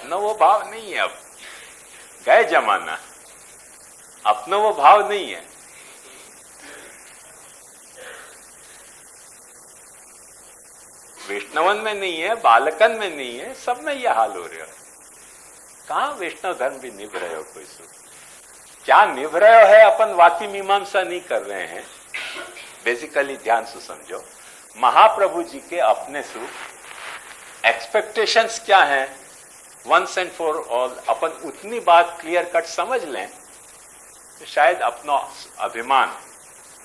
अपना वो भाव नहीं है, अब गए जमाना, अपना वो भाव नहीं है। वैष्णवन में नहीं है, बालकन में नहीं है, सब में यह हाल हो रहा है। कहां वैष्णव धर्म भी निभ रहे हो कोई सुख? क्या निभ रहे हो है, अपन वाती मीमांसा नहीं कर रहे हैं। बेसिकली ध्यान से समझो, महाप्रभु जी के अपने सुख एक्सपेक्टेशंस क्या हैं, वंस एंड फॉर ऑल अपन उतनी बात क्लियर कट समझ लें तो शायद अपना अभिमान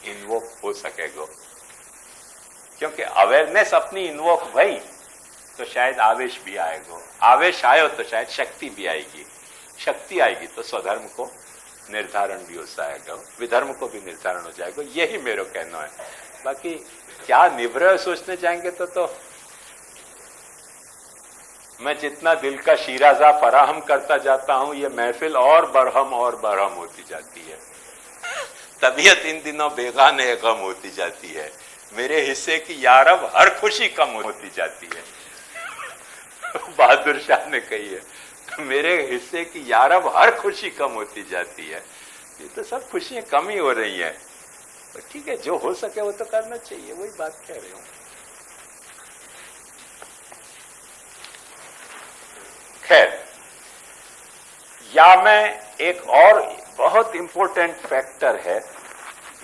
इन्वोक हो सकेगा। क्योंकि अवेयरनेस अपनी इन्वोक भई तो शायद आवेश भी आएगा, आवेश आयो तो शायद शक्ति भी आएगी, शक्ति आएगी तो स्वधर्म को निर्धारण भी हो जाएगा, विधर्म को भी निर्धारण हो जाएगा। यही मेरा कहना है। बाकी क्या निभ्रय सोचने जाएंगे तो मैं जितना दिल का शीराजा फराहम करता जाता हूं, ये महफिल और बरहम होती जाती है। तबीयत इन दिनों बेगाने गम होती जाती है। मेरे हिस्से की यारब हर खुशी कम होती जाती है। बहादुर शाह ने कही है, मेरे हिस्से की यारब हर खुशी कम होती जाती है। ये तो सब खुशियां कम ही हो रही हैं। तो ठीक है, जो हो सके वो तो करना चाहिए, वही बात कह रही हूं। खैर, या में एक और बहुत इंपॉर्टेंट फैक्टर है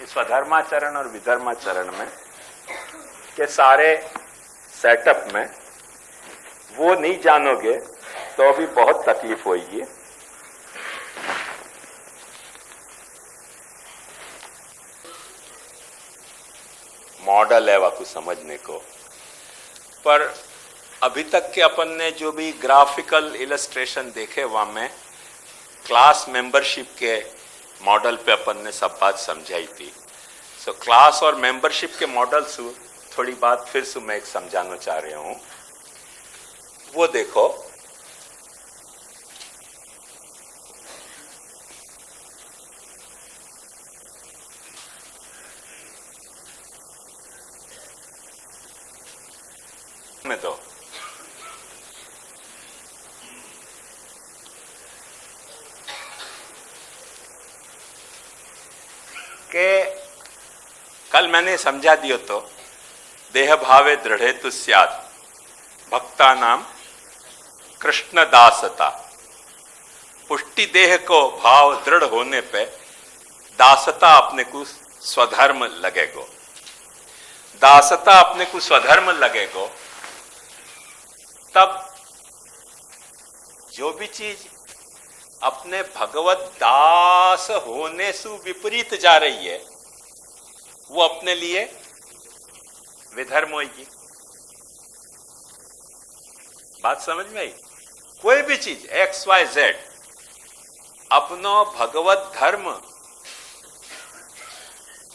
स्वधर्माचरण और विधर्माचरण में के सारे सेटअप में, वो नहीं जानोगे तो भी बहुत तकलीफ होगी। मॉडल है वाकु समझने को, पर अभी तक के अपन ने जो भी ग्राफिकल इलस्ट्रेशन देखे वहां में क्लास मेंबरशिप के मॉडल पे अपन ने सब बात समझाई थी। सो क्लास और मेंबरशिप के मॉडल से थोड़ी बात फिर से मैं एक समझाना चाह रहा हूं। वो देखो, में दो के कल मैंने समझा दियो तो देह भावे दृढ़े तु स्यात् भक्ता नाम कृष्ण दासता। पुष्टि देह को भाव दृढ़ होने पे दासता अपने को स्वधर्म लगेगो। दासता अपने को स्वधर्म लगेगो तब जो भी चीज अपने भगवत दास होने से विपरीत जा रही है वो अपने लिए विधर्म होगी। बात समझ में आई? कोई भी चीज एक्स वाई जेड अपनो भगवत धर्म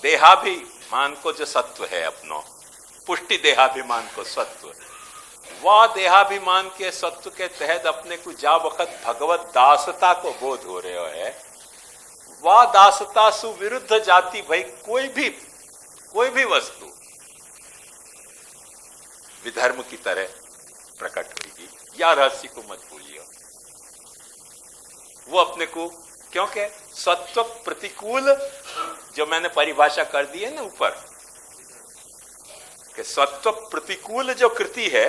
देहाभिमान को जो सत्व है, अपनो पुष्टि देहाभिमान को सत्व, वह देहाभिमान के सत्व के तहत अपने को जा वक्त भगवत दासता को बोध हो रहे है, वह दासता सु विरुद्ध जाति भाई कोई भी वस्तु विधर्म की तरह प्रकट होगी। या रहस्य को मत भूलिए, वो अपने को, क्योंकि सत्व प्रतिकूल जो मैंने परिभाषा कर दी है ना ऊपर, कि सत्व प्रतिकूल जो कृति है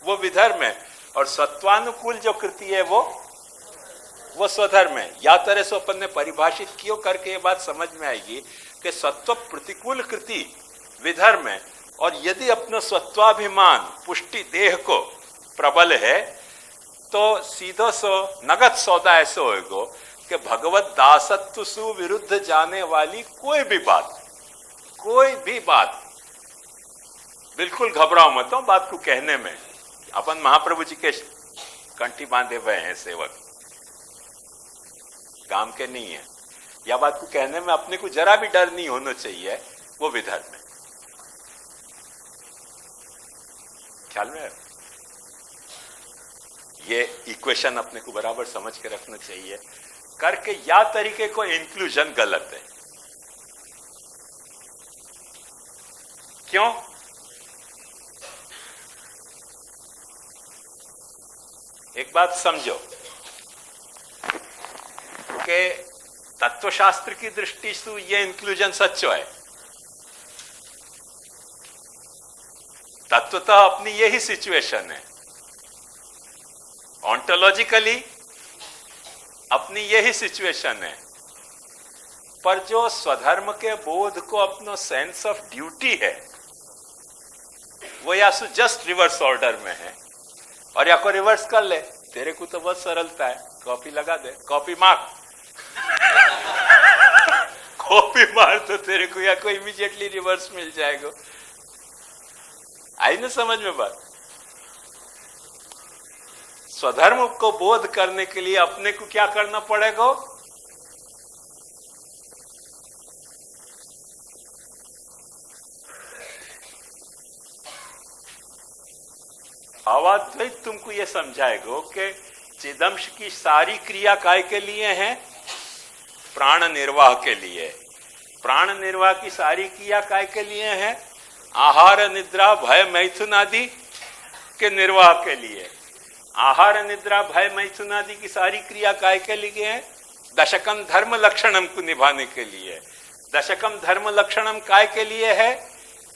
वो विधर्म है और सत्वानुकूल जो कृति है वो स्वधर्म है। या तरह से अपन ने परिभाषित क्यों करके ये बात समझ में आएगी कि सत्व प्रतिकूल कृति विधर्म है, और यदि अपना सत्वाभिमान पुष्टि देह को प्रबल है तो सीधो सो नगद सौदा ऐसे होएगो कि भगवत दासत्व सु विरुद्ध जाने वाली कोई भी बात बिल्कुल घबराओ मत हो बात को कहने में। अपन महाप्रभु जी के कंठी बांधे हुए हैं सेवक, काम के नहीं है। या बात को कहने में अपने को जरा भी डर नहीं होना चाहिए, वो विधर्म है। ख्याल में ये इक्वेशन अपने को बराबर समझ के रखना चाहिए। करके या तरीके को इंक्लूजन गलत है। क्यों? एक बात समझो कि तत्वशास्त्र की दृष्टि से ये इंक्लूजन सच्चो है। तत्वतः अपनी यही सिचुएशन है, ऑन्टोलॉजिकली अपनी यही सिचुएशन है, पर जो स्वधर्म के बोध को अपनो सेंस ऑफ ड्यूटी है वो या तो जस्ट रिवर्स ऑर्डर में है, और या को रिवर्स कर ले। तेरे को तो बहुत सरलता है, कॉपी लगा दे, कॉपी मार कॉपी मार तो तेरे को या को इमीडिएटली रिवर्स मिल जाएगा। आई ना समझ में बात? स्वधर्म को बोध करने के लिए अपने को क्या करना पड़ेगा? अवाद्वैत तुमको यह समझाएगा कि चिदंश की सारी क्रिया काय के लिए है? प्राण निर्वाह के लिए। प्राण निर्वाह की सारी क्रिया काय के लिए है? आहार निद्रा भय मैथुन आदि के निर्वाह के लिए। आहार निद्रा भय मैथुन आदि की सारी क्रिया काय के लिए है? दशकम धर्म लक्षणम को निभाने के लिए। दशकम धर्म लक्षणम काय के लिए है?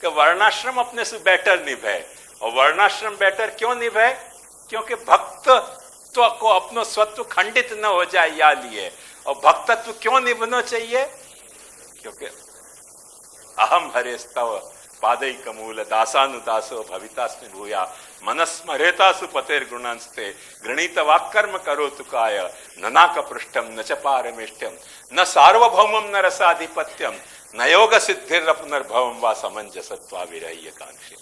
कि वर्णाश्रम अपने से बेटर निभे। और वर्णाश्रम बेटर क्यों निभे? क्योंकि भक्तत्व को अपनो स्वत्व खंडित न हो जाए या लिए। और भक्तत्व क्यों निभना चाहिए? क्योंकि अहम हरेस्तव पादैकमूल दासानुदासो भवितास्मि भूया मनस्मरेतासु पतेर्गुणांस्ते गृणीत वाक्कर्म करोतु काय ननाक पृष्ठम न च पारमेष्ठ्यम न सार्वभौमम न रसाधिपत्यम न योग सिद्धिर्पुनर्भवम वा समंजसत्वा विरह्य कांक्षी।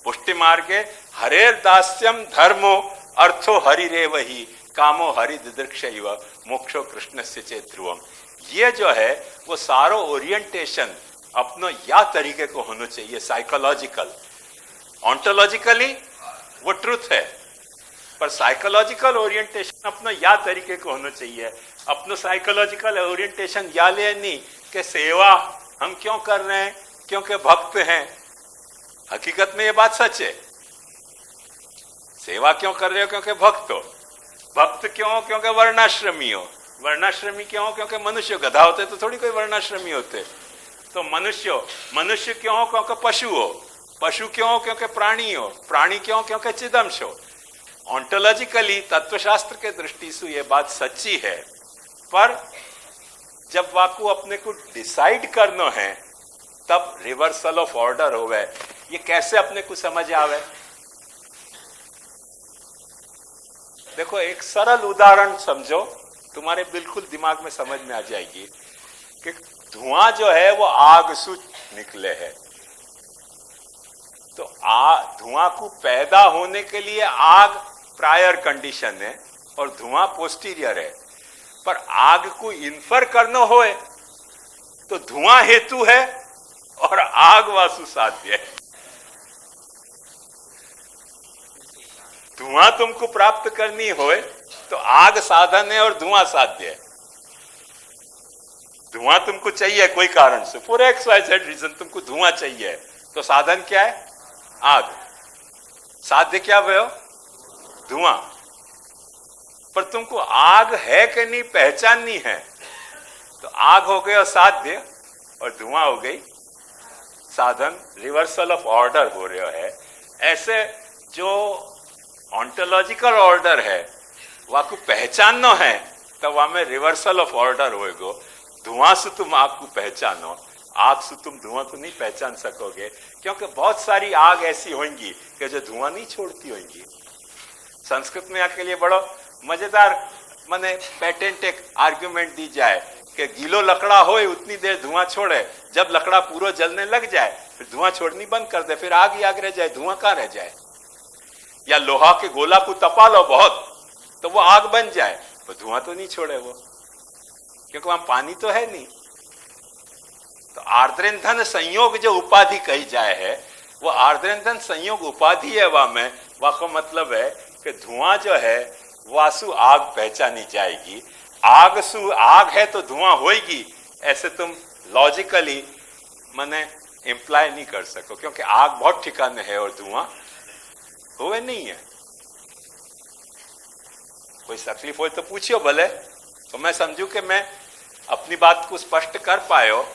पुष्टि मार्गे हरेर दास्यम धर्मो अर्थो हरिरेव ही कामो हरि दिदृक्षैव मोक्षो कृष्णस्य चेत ध्रुवम। ये जो है वो सारो ओरिएंटेशन अपनो या तरीके को होना चाहिए। साइकोलॉजिकल, ऑन्टोलॉजिकली वो ट्रुथ है, पर साइकोलॉजिकल ओरिएंटेशन अपनो या तरीके को होना चाहिए। अपनो साइकोलॉजिकल ओरिएंटेशन या ले नहीं कि सेवा हम क्यों कर रहे हैं? क्योंकि भक्त हैं। हकीकत में ये बात सच है। सेवा क्यों कर रहे हो? क्योंकि भक्त हो। भक्त क्यों? क्योंकि वर्णाश्रमी हो। वर्णाश्रमी क्यों? क्योंकि मनुष्य। गधा होते तो थोड़ी कोई वर्णाश्रमी होते। तो मनुष्य मनुष्य क्यों हो? क्योंकि पशु हो। पशु क्यों हो? क्योंकि प्राणी हो। प्राणी क्यों? क्योंकि चिदंश हो। ऑन्टोलॉजिकली तत्वशास्त्र के दृष्टि से यह बात सच्ची है, पर जब वाकू अपने को डिसाइड करना है तब रिवर्सल ऑफ ऑर्डर हो गए। ये कैसे अपने को समझ आवे? देखो एक सरल उदाहरण समझो, तुम्हारे बिल्कुल दिमाग में समझ में आ जाएगी कि धुआं जो है वो आग से निकले है। तो धुआं को पैदा होने के लिए आग प्रायर कंडीशन है और धुआं पोस्टीरियर है। पर आग को इन्फर करना होए तो धुआं हेतु है और आग वासु साध्य है। धुआं तुमको प्राप्त करनी होए तो आग साधन है और धुआं साध्य है। धुआं तुमको चाहिए कोई कारण से, for X Y Z reason तुमको धुआं चाहिए, तो साधन क्या है? आग। साध्य क्या भयो? धुआं। पर तुमको आग है कि नहीं पहचाननी है, तो आग हो गया साध्य और धुआं हो गई साधन। रिवर्सल ऑफ ऑर्डर हो रहा है। ऐसे जो ऑन्टोलॉजिकल ऑर्डर है वह को पहचानना है तब वहां में रिवर्सल ऑफ ऑर्डर होएगा। धुआं से तुम आग को पहचानो, आग से तुम धुआं को नहीं पहचान सकोगे, क्योंकि बहुत सारी आग ऐसी होंगी कि जो धुआं नहीं छोड़ती होंगी। संस्कृत में आके लिए बड़ा मजेदार माने पेटेंट एक आर्ग्यूमेंट दी जाए कि गीलो लकड़ा होए उतनी देर धुआं छोड़े, जब लकड़ा पूरा जलने लग जाए फिर धुआं छोड़नी बंद कर दे, फिर आग ही आग रह जाए, धुआं कहां रह जाए। या लोहा के गोला को तपा लो बहुत तो वो आग बन जाए, तो धुआं तो नहीं छोड़े वो, क्योंकि वहां पानी तो है नहीं। तो आर्द्रेंधन संयोग जो उपाधि कही जाए है वो आर्द्रेंधन संयोग उपाधि है। वहां का मतलब है कि धुआं जो है वासु आग पहचानी जाएगी। आग सु आग है तो धुआं होएगी, ऐसे तुम लॉजिकली माने इंप्लाई नहीं कर सको, क्योंकि आग बहुत ठिकाने है और धुआं हुए नहीं है। कोई तकलीफ हो तो पूछियो भले, तो मैं समझू कि मैं अपनी बात को स्पष्ट कर पायो।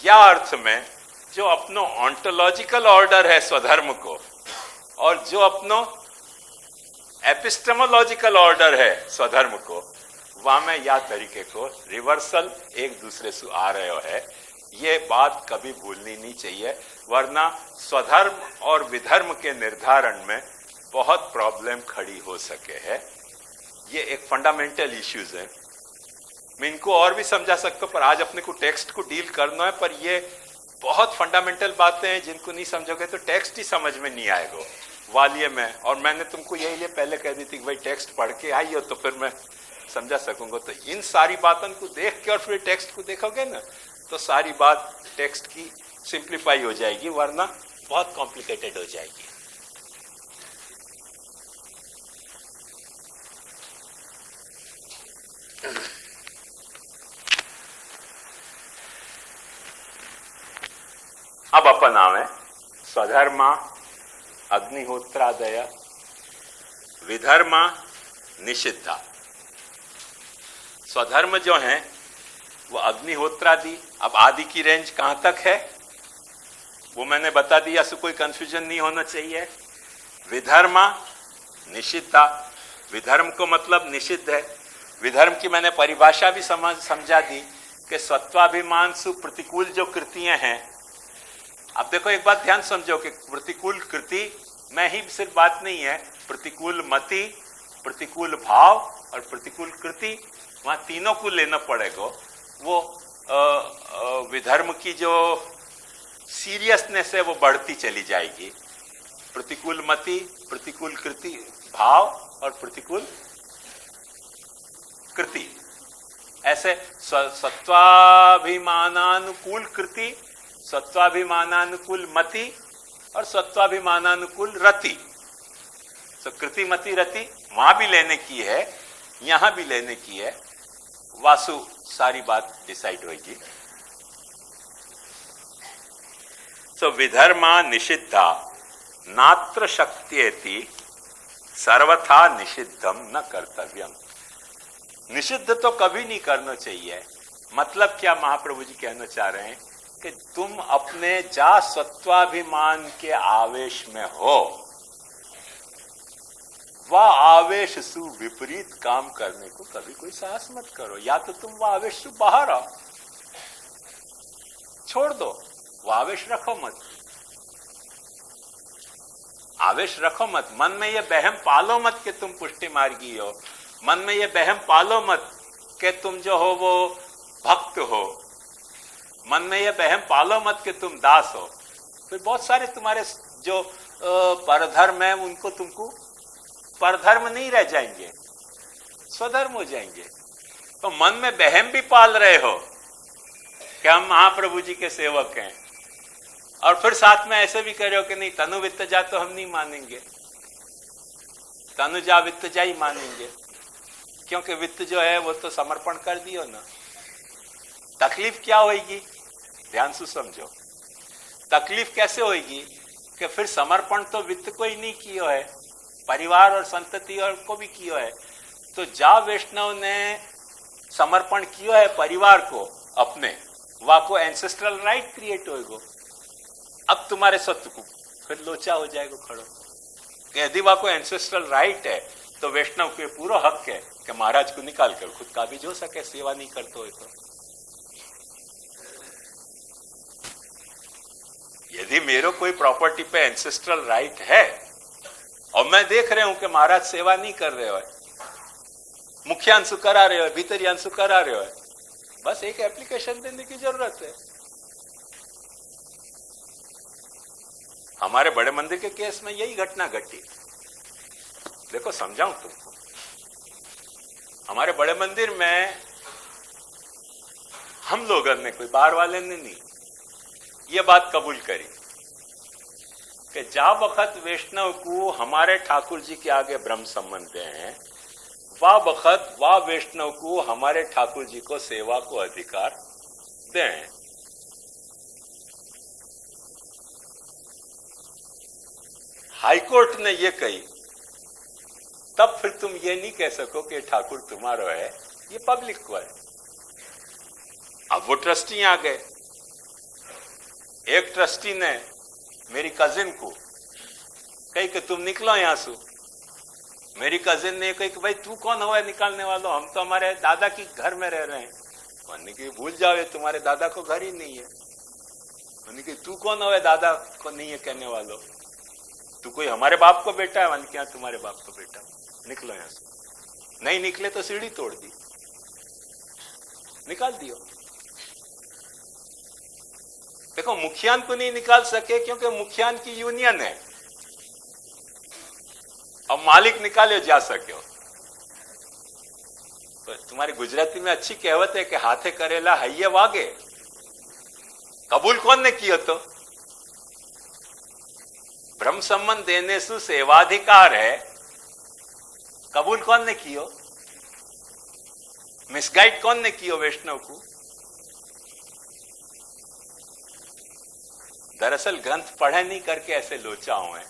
या अर्थ में जो अपनो ऑन्टोलॉजिकल ऑर्डर है स्वधर्म को, और जो अपनो एपिस्टेमोलॉजिकल ऑर्डर है स्वधर्म को, वहां में या तरीके को रिवर्सल एक दूसरे से आ रहे है। ये बात कभी भूलनी नहीं चाहिए, वरना स्वधर्म और विधर्म के निर्धारण में बहुत प्रॉब्लम खड़ी हो सके है। ये एक फंडामेंटल इश्यूज है। मैं इनको और भी समझा सकता हूं, पर आज अपने को टेक्स्ट को डील करना है। पर ये बहुत फंडामेंटल बातें हैं जिनको नहीं समझोगे तो टेक्स्ट ही समझ में नहीं आएगा वालिये में। और मैंने तुमको यही लिए पहले कह दी थी कि भाई टेक्स्ट पढ़ के आई हो तो फिर मैं समझा सकूंगा। तो इन सारी बातों को देख के और फिर टेक्स्ट को देखोगे ना, तो सारी बात टेक्स्ट की सिंप्लीफाई हो जाएगी, वरना बहुत कॉम्प्लिकेटेड हो जाएगी। अब अपन आवे स्वधर्मा अग्निहोत्रादय विधर्मा निषिद्धा। स्वधर्म जो है वो अग्निहोत्रादि। अब आदि की रेंज कहां तक है वो मैंने बता दिया, से कोई कंफ्यूजन नहीं होना चाहिए। विधर्मा निषिद्धा, विधर्म को मतलब निषिद्ध है। विधर्म की मैंने परिभाषा भी समझा दी कि सत्वाभिमान सु प्रतिकूल जो कृतियां हैं। अब देखो एक बात ध्यान समझो कि प्रतिकूल कृति में ही सिर्फ बात नहीं है, प्रतिकूल मति, प्रतिकूल भाव और प्रतिकूल कृति, वहां तीनों को लेना पड़ेगा। वो विधर्म की जो सीरियसनेस है वो बढ़ती चली जाएगी। प्रतिकूल मति, प्रतिकूल कृति भाव और प्रतिकूल कृति, ऐसे सत्वाभिमानानुकूल कृति, सत्वाभिमानानुकूल मति और सत्वाभिमानानुकूल रति। तो कृति मति रति वहां भी लेने की है, यहां भी लेने की है। वासु सारी बात डिसाइड होगी। तो विधर्मा निषिद्धा नात्र शक्त्येति सर्वथा निषिद्धम न कर्तव्यम। निषिद्ध तो कभी नहीं करना चाहिए। मतलब क्या महाप्रभु जी कहना चाह रहे हैं कि तुम अपने जा सत्वाभिमान के आवेश में हो, वह आवेश से विपरीत काम करने को कभी कोई साहस मत करो। या तो तुम वह आवेश से बाहर आओ, छोड़ दो, वो आवेश रखो मत, आवेश रखो मत। मन में ये बहम पालो मत कि तुम पुष्टि मार्गी हो। मन में ये बहम पालो मत कि तुम जो हो वो भक्त हो। मन में ये बहम पालो मत कि तुम दास हो। फिर बहुत सारे तुम्हारे जो परधर्म है उनको तुमको परधर्म नहीं रह जाएंगे, स्वधर्म हो जाएंगे। तो मन में बहम भी पाल रहे हो कि हम महाप्रभु जी के सेवक हैं, और फिर साथ में ऐसे भी कह रहे हो कि नहीं तनु वित्त जा तो हम नहीं मानेंगे, तनु जा वित्त जा ही मानेंगे, क्योंकि वित्त जो है वो तो समर्पण कर दियो ना। तकलीफ क्या होगी, ध्यान से समझो। तकलीफ कैसे होगी कि फिर समर्पण तो वित्त को ही नहीं किया है, परिवार और संतति और को भी किया है। तो जा वैष्णव ने समर्पण किया है परिवार को अपने, वह को एंसेस्ट्रल राइट क्रिएट होएगा। अब तुम्हारे सत्य को फिर लोचा हो जाएगा खड़ो कि यदि वह को एंसेस्ट्रल राइट है तो वैष्णव के पूरा हक है कि महाराज को निकाल कर खुद काबिज हो सके, सेवा नहीं करते हो तो। यदि मेरे कोई प्रॉपर्टी पे एंसेस्ट्रल राइट है और मैं देख रहा हूं कि महाराज सेवा नहीं कर रहे हो, मुख्यांशु करा रहे हो, भीतरियांशु करा रहे हो, बस एक एप्लीकेशन देने की जरूरत है। हमारे बड़े मंदिर के केस में यही घटना घटी। देखो समझाऊं तुमको, हमारे बड़े मंदिर में हम लोगों ने, कोई बाहर वाले ने नहीं, ये बात कबूल करी कि जा वक्त वैष्णव को हमारे ठाकुर जी के आगे ब्रह्म संबंध हैं, वह वक्त वह वैष्णव को हमारे ठाकुर जी को सेवा को अधिकार दें। हाईकोर्ट ने यह कही तब फिर तुम ये नहीं कह सको कि ठाकुर तुम्हारा है, ये पब्लिक को है। अब वो ट्रस्टी आ गए। एक ट्रस्टी ने मेरी कजिन को कही कि तुम निकलो यहां से। मेरी कजिन ने कही कि भाई तू कौन हुआ है निकालने वाला, हम तो हमारे दादा की घर में रह रहे हैं। मैंने कि भूल जाओ, ये तुम्हारे दादा को घर ही नहीं है। मैंने कि तू कौन हुआ है दादा को नहीं है कहने वालों, तू कोई हमारे बाप को बेटा है। मैंने क्या तुम्हारे बाप को बेटा, निकलो यहां से। नहीं निकले तो सीढ़ी तोड़ दी, निकाल दियो। देखो मुखियान को नहीं निकाल सके क्योंकि मुखियान की यूनियन है। अब मालिक निकाले जा सको। तो तुम्हारी गुजराती में अच्छी कहावत है कि हाथे करेला हइये वागे। कबूल कौन ने किया? तो ब्रह्म संबंध देने से सेवाधिकार है, कबूल कौन ने कियो? मिसगाइड कौन ने कियो वैष्णव को? दरअसल ग्रंथ पढ़े नहीं करके ऐसे लोचा हुए।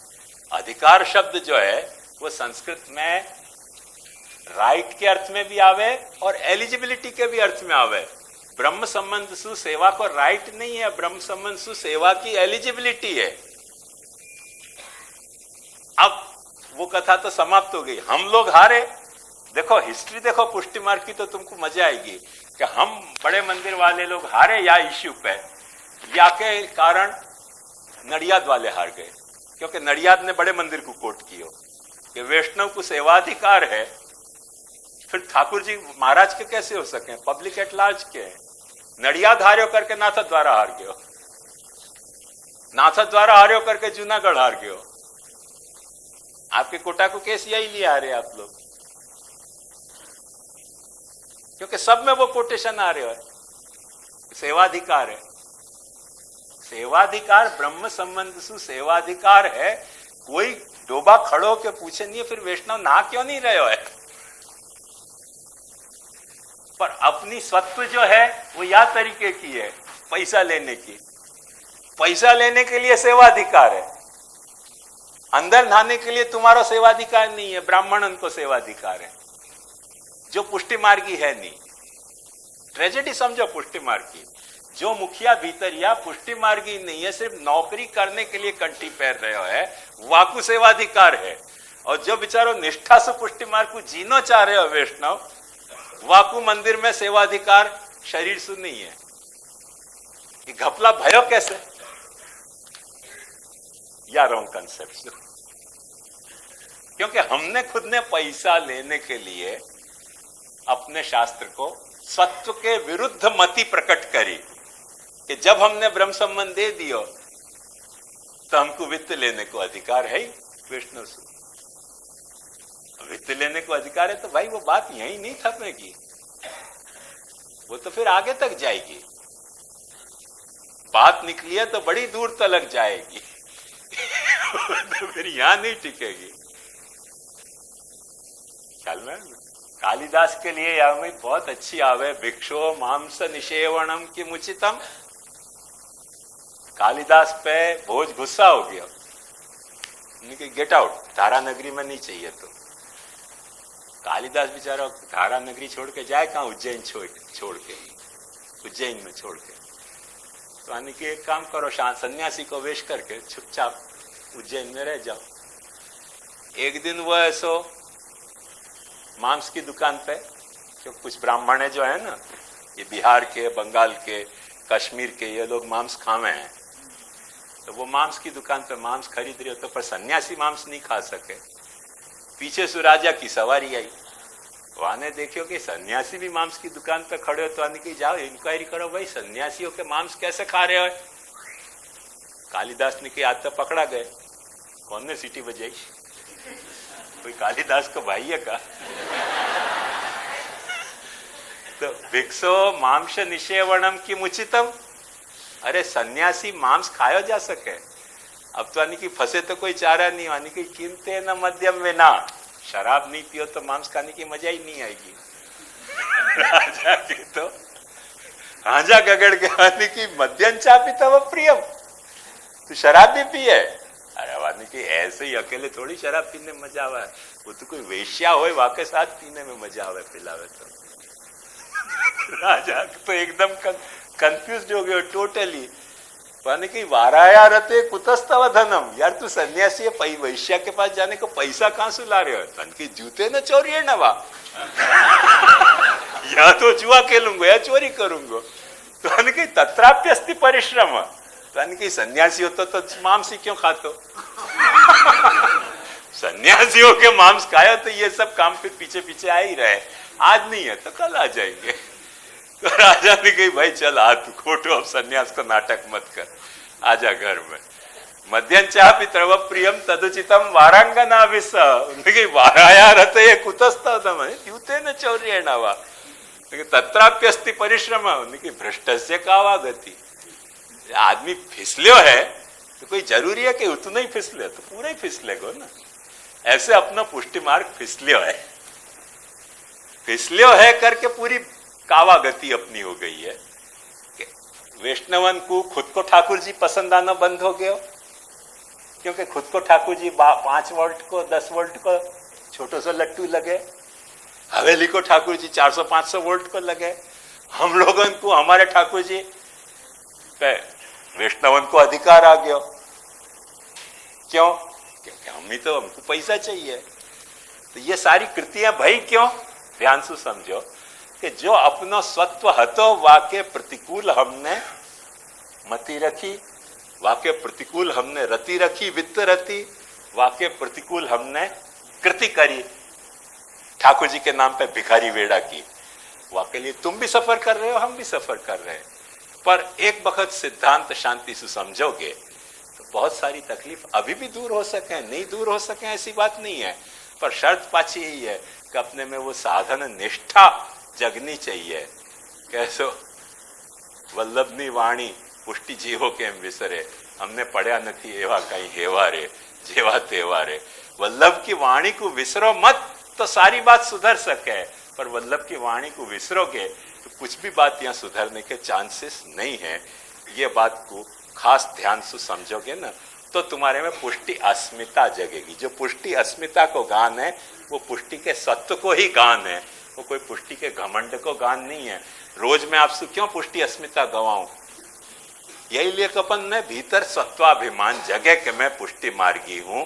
अधिकार शब्द जो है वो संस्कृत में राइट के अर्थ में भी आवे और एलिजिबिलिटी के भी अर्थ में आवे। ब्रह्म संबंध सु सेवा को राइट नहीं है, ब्रह्म संबंध सु सेवा की एलिजिबिलिटी है। अब वो कथा तो समाप्त हो गई, हम लोग हारे। देखो हिस्ट्री देखो पुष्टि मार्ग की, तो तुमको मजा आएगी कि हम बड़े मंदिर वाले लोग हारे या इश्यू पे, या के कारण नडियाद वाले हार गए। क्योंकि नडियाद ने बड़े मंदिर को कोट किया कि वैष्णव को सेवाधिकार है। फिर ठाकुर जी महाराज के कैसे हो सके, पब्लिक एट लार्ज के। नडियाद हार्यो करके नाथ द्वारा हार गयो, नाथ द्वारा हार्यो करके जूनागढ़ हार गयो। आपके कोटा को केस यही लिए आ रहे आप लोग, क्योंकि सब में वो कोटेशन आ रहे है सेवाधिकार है। सेवाधिकार ब्रह्म संबंध से सेवाधिकार है। कोई डोबा खड़ो के पूछे नहीं है फिर वैष्णव ना क्यों नहीं रहे है। पर अपनी सत्व जो है वो या तरीके की है, पैसा लेने की। पैसा लेने के लिए सेवाधिकार है, अंदर नहाने के लिए तुम्हारा सेवाधिकार नहीं है, ब्राह्मणन को सेवाधिकार है जो पुष्टि मार्गी है नहीं। ट्रेजेडी समझो पुष्टि मार्ग की। जो मुखिया भीतरिया पुष्टि मार्गी नहीं है, सिर्फ नौकरी करने के लिए कंठी पैर रहे है, वाकु सेवाधिकार है। और जो बेचारो निष्ठा से पुष्टि मार्ग को जीनो चाह रहे हो वैष्णव, वाकु मंदिर में सेवाधिकार शरीर से नहीं है। ये घपला भयो कैसे? या रॉन्ग कंसेप्ट। क्योंकि हमने खुद ने पैसा लेने के लिए अपने शास्त्र को सत्व के विरुद्ध मति प्रकट करी कि जब हमने ब्रह्म संबंध दे दियो तो हमको वित्त लेने को अधिकार है ही वैष्णव से। वित्त लेने को अधिकार है तो भाई वो बात यही नहीं थमेगी, वो तो फिर आगे तक जाएगी। बात निकली है तो बड़ी दूर तक जाएगी तो फिर यहां नहीं टिकेगी। ख्याल में कालिदास के लिए यहां में बहुत अच्छी आवे, भिक्षो मांस निषेवणम की मुचितम। कालिदास पे भोज गुस्सा हो गया, गेट आउट, धारा नगरी में नहीं चाहिए। तो कालिदास बेचारा धारा नगरी छोड़ के जाए कहां? उज्जैन छोड़ के, उज्जैन में छोड़ के। तो यानी कि एक काम करो, सन्यासी को वेश करके चुपचाप उज्जैन में रह जाओ। एक दिन वो ऐसो मांस की दुकान पे, क्योंकि कुछ ब्राह्मण है जो है ना, ये बिहार के, बंगाल के, कश्मीर के, ये लोग मांस खावे हैं। तो वो मांस की दुकान पे मांस खरीद रहे हो, तो पर सन्यासी मांस नहीं खा सके। पीछे से राजा की सवारी आई, वहां ने देखियो कि सन्यासी भी मांस की दुकान पे खड़े हो, तो आने की जाओ इंक्वायरी करो, भाई सन्यासियों के मांस कैसे खा रहे हो। कालिदास ने कि आज तो पकड़ा गए। कौन ने सीटी बजाई? कोई कालिदास को भाई है का? तो भिक्षो मांस निषेवणम की मुचितम। अरे सन्यासी मांस खायो जा सके, अब तो यानी कि फंसे तो कोई चारा नहीं, यानी कि कीमते न मध्यम में ना। शराब नहीं पियो तो मांस खाने की मजा ही नहीं आएगी। राजा के तो हाजा गगड़ के यानी कि मध्यम चा पीता वो प्रियम, तो शराब भी पिए। अरे वाह, यानी कि ऐसे ही अकेले थोड़ी शराब पीने में मजा आवे, वो तो कोई वेश्या हो वाके साथ पीने में मजा आवे पिलावे तो। राजा तो एकदम कंफ्यूज हो गयो टोटली, यानी कि वाराया रते कुतस्तव धनम, यार तू सन्यासी है, वैश्या के पास जाने को पैसा कहां से ला रहे हो, तन की जूते न चोरिए नवा या तो जुआ खेलूंगा या चोरी करूंगा, तो कि तत्राप्यस्ति परिश्रम, तो कि सन्यासी होता तो मांस क्यों खाते सन्यासियों के मांस खाया तो ये सब काम फिर पीछे पीछे आ ही रहे, आज नहीं है तो कल आ जाएंगे। तो राजा ने कही भाई चल आ तू खोटो, अब सन्यास को नाटक मत कर, आजा घर में। मध्यं चापि तव प्रियम तदुचितम वारांगना विस, वाराया रते कुतस्तम युते न चौर्येणावा तत्राप्यस्ति परिश्रम, भ्रष्टस्य कावा गति। आदमी फिसल्यो है तो कोई जरूरी है कि उतना ही फिसले, तो पूरा ही फिसलेगो ना। ऐसे अपना पुष्टि मार्ग फिसल्यो है करके पूरी कावा गति अपनी हो गई है। वैष्णवन को खुद को ठाकुर जी पसंद आना बंद हो गया, क्योंकि खुद को ठाकुर जी 5 वोल्ट को 10 वोल्ट को छोटो सा लट्टू लगे, हवेली को ठाकुर जी 400-500 वोल्ट को लगे। हम लोगों को हमारे ठाकुर जी वैष्णवन को अधिकार आ गया, क्यों? क्योंकि हमको पैसा चाहिए। तो ये सारी कृतियां भाई क्यों? ध्यान से समझो कि जो अपनो स्वत्व हतो वाके प्रतिकूल हमने मति रखी, वाके प्रतिकूल हमने रति रखी, वित्त रति, वाके प्रतिकूल हमने कृति करी, ठाकुर जी के नाम पे भिखारी वेड़ा की। वाके लिए तुम भी सफर कर रहे हो, हम भी सफर कर रहे हैं, पर एक वक्त सिद्धांत शांति से समझोगे तो बहुत सारी तकलीफ अभी भी दूर हो सके, नहीं दूर हो सके ऐसी बात नहीं है, पर शर्त पाछी यही है कि अपने में वो साधन निष्ठा जगनी चाहिए। कैसो वल्लभनी वाणी पुष्टि जीवो केम विसरे, हमने पढ़ा नहीं एवा कहीं हेवा रे जेवा तेवा रे। वल्लभ की वाणी को विसरो मत तो सारी बात सुधर सके, पर वल्लभ की वाणी को विसरोगे तो कुछ भी बात यहाँ सुधरने के चांसेस नहीं है। ये बात को खास ध्यान से समझोगे ना तो तुम्हारे में पुष्टि अस्मिता जगेगी। जो पुष्टि अस्मिता को गान है वो पुष्टि के सत्व को ही गान है, वो कोई पुष्टि के घमंड को गान नहीं है। रोज मैं आपसे क्यों पुष्टि अस्मिता गवाऊं? यही लिए अपन में भीतर सत्वाभिमान जगे कि मैं पुष्टि मार्गी हूं,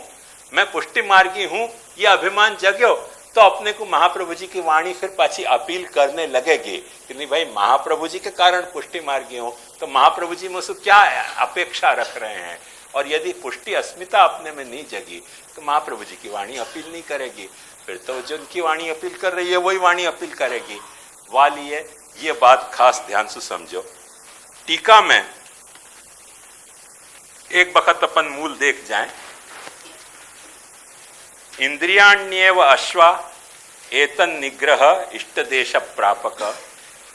मैं पुष्टि मार्गी हूं, ये अभिमान जगो तो अपने को महाप्रभु जी की वाणी फिर पाछी अपील करने लगेगी कि नहीं भाई महाप्रभु जी के कारण पुष्टि मार्गी हूं, तो महाप्रभु जी मुझसे क्या अपेक्षा रख रहे हैं। और यदि पुष्टि अस्मिता अपने में नहीं जगी तो महाप्रभु जी की वाणी अपील नहीं करेगी, फिर तो जो उनकी वाणी अपील कर रही है वही वाणी अपील करेगी। वालिए ये बात खास ध्यान से समझो। टीका में एक वक्त अपन मूल देख जाएं। इंद्रियाण्येव अश्वा एतन निग्रह इष्ट देश प्रापक।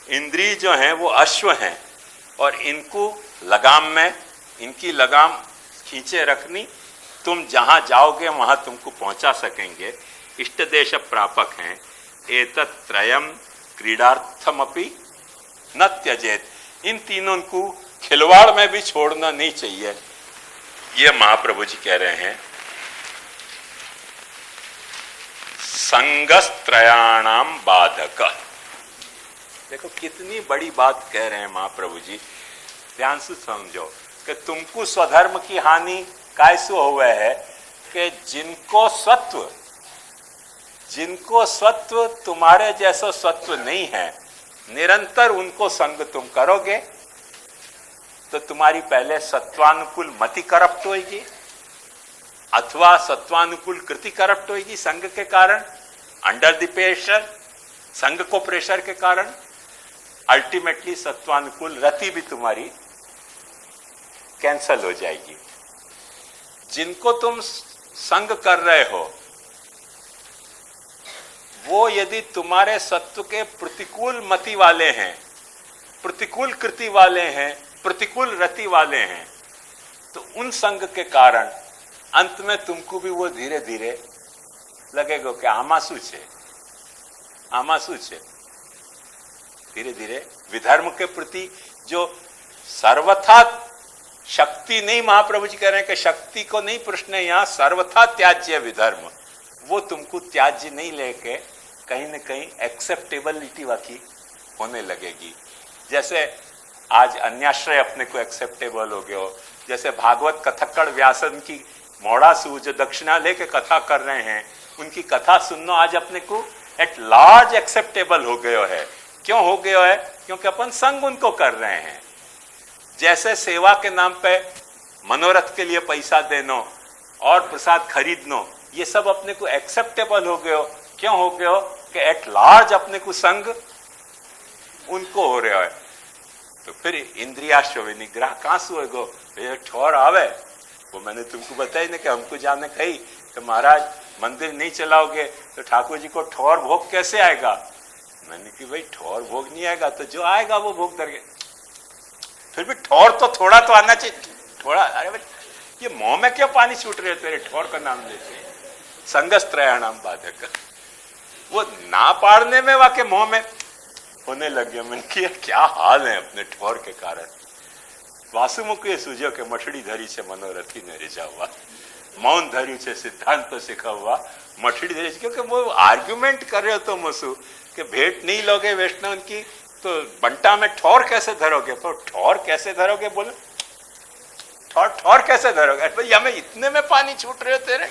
इंद्रिय जो हैं वो अश्व हैं और इनको लगाम में, इनकी लगाम खींचे रखनी, तुम जहां जाओगे वहां तुमको पहुंचा सकेंगे, इष्ट देश प्रापक हैं। एतत् त्रयम क्रीडार्थमपि न त्यजेत। इन तीनों को खिलवाड़ में भी छोड़ना नहीं चाहिए, ये महाप्रभु जी कह रहे हैं। संगस्त्रयाणाम बाधक। देखो कितनी बड़ी बात कह रहे हैं महाप्रभु जी, ध्यान से समझो कि तुमको स्वधर्म की हानि कैसे हुए है कि जिनको सत्व तुम्हारे जैसा सत्व नहीं है, निरंतर उनको संग तुम करोगे तो तुम्हारी पहले सत्वानुकूल मति करप्ट होगी अथवा सत्वानुकूल कृति करप्ट होगी संग के कारण, अंडर द प्रेशर, संग को प्रेशर के कारण। अल्टीमेटली सत्वानुकूल रति भी तुम्हारी कैंसल हो जाएगी। जिनको तुम संग कर रहे हो वो यदि तुम्हारे सत्व के प्रतिकूल मति वाले हैं, प्रतिकूल कृति वाले हैं, प्रतिकूल रति वाले हैं, तो उन संग के कारण अंत में तुमको भी वो धीरे धीरे लगेगा कि आमासु छे। धीरे धीरे विधर्म के प्रति जो सर्वथा शक्ति नहीं, महाप्रभु जी कह रहे हैं कि शक्ति को नहीं प्रश्न है यहां, सर्वथा त्याज्य विधर्म, वो तुमको त्याज्य नहीं लेके कहीं ना कहीं एक्सेप्टेबिलिटी वाकी होने लगेगी। जैसे आज अन्याश्रय अपने को एक्सेप्टेबल हो गया हो, जैसे भागवत कथक्कड़ व्यासन की मोड़ासू जो दक्षिणा लेके कथा कर रहे हैं, उनकी कथा सुनना आज अपने को एट लार्ज एक्सेप्टेबल हो गया है। क्यों हो गया है? क्योंकि अपन संग उनको कर रहे हैं। जैसे सेवा के नाम पे मनोरथ के लिए पैसा देना और प्रसाद खरीदना, ये सब अपने को एक्सेप्टेबल हो गयो। क्यों हो गयो? कि एट लार्ज अपने को संग उनको हो रहा है। तो फिर इंद्रियाश्रय निग्रह कहां से होगो? ठोर आवे, वो मैंने तुमको बताई ना कि हमको जाने कही कि महाराज मंदिर नहीं चलाओगे तो ठाकुर जी को ठोर भोग कैसे आएगा? मैंने कि भाई ठोर भोग नहीं आएगा तो जो आएगा वो भोग दरगे। फिर भी ठोर तो थोड़ा तो आना चाहिए, थोड़ा। अरे भाई ये मुंह में क्यों पानी छूट रहे तेरे ठोर का नाम लेते? संगस्त्रयाणाम बाधक, वो ना पाड़ने में वाके मुंह में होने लग गया। मैंने किया क्या हाल है अपने ठोर के कारण। वासुमुखी सूझो के मठड़ी धरी से मनोरथी ने रिझा हुआ, मौन धर्यु से सिद्धांत तो सीखा हुआ मठड़ी धरी। क्योंकि वो आर्ग्यूमेंट कर रहे हो तो मसू कि भेंट नहीं लोगे वैष्णव की तो बंटा में ठोर कैसे धरोगे? तो ठोर कैसे धरोगे? बोले ठोर कैसे धरोगे? भाई हमें इतने में पानी छूट रहे हो तेरे।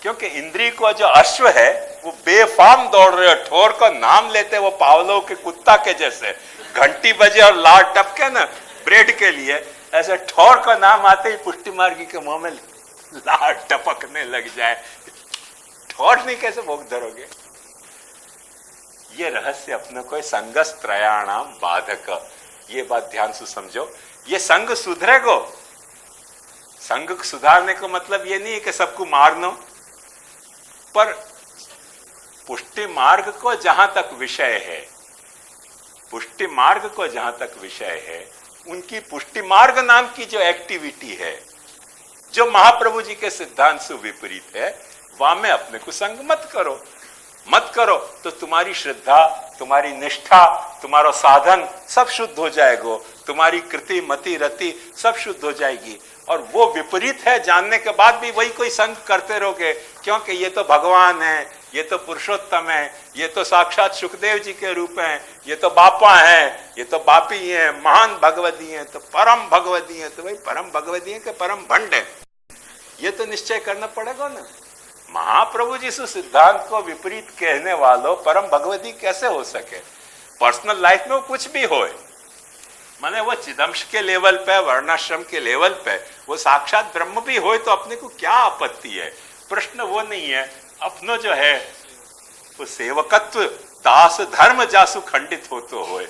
क्योंकि इंद्री को जो अश्व है वो बेफाम दौड़ रहे हो, ठोर का नाम लेते वो पावलों के कुत्ता के जैसे, घंटी बजे और लार टपके ना ब्रेड के लिए, ऐसे ठोर का नाम आते ही पुष्टि मार्गी के मुंह में लार टपकने लग जाए। ठोर नहीं कैसे भोग धरोगे? ये रहस्य अपने को संगस त्रयाणाम बाधक, ये बात ध्यान से समझो। ये संग सुधरेगो। संग सुधारने का मतलब ये नहीं है कि सबको मारनो, पर पुष्टि मार्ग को जहां तक विषय है, पुष्टि मार्ग को जहां तक विषय है, उनकी पुष्टि मार्ग नाम की जो एक्टिविटी है, जो महाप्रभु जी के सिद्धांत से विपरीत है, वहां में अपने को संग मत करो। मत करो तो तुम्हारी श्रद्धा, तुम्हारी निष्ठा, तुम्हारा साधन सब शुद्ध हो जाएगा, तुम्हारी कृति मति रति सब शुद्ध हो जाएगी। और वो विपरीत है जानने के बाद भी वही कोई संग करते रहोगे, क्योंकि ये तो भगवान है, ये तो पुरुषोत्तम है, ये तो साक्षात सुखदेव जी के रूप हैं, ये तो बापा है, ये तो बापी है, महान भगवती है, तो परम भगवती है। तो भाई परम भगवती है कि परम भंड है, ये तो निश्चय करना पड़ेगा ना। महाप्रभु जी से सिद्धांत को विपरीत कहने वालों परम भगवती कैसे हो सके? पर्सनल लाइफ में वो कुछ भी होए, माने वो चिदंश के लेवल पे, वर्णाश्रम के लेवल पे वो साक्षात ब्रह्म भी होए तो अपने को क्या आपत्ति है? प्रश्न वो नहीं है। अपनो जो है वो सेवकत्व दास धर्म जासु खंडित हो तो होए,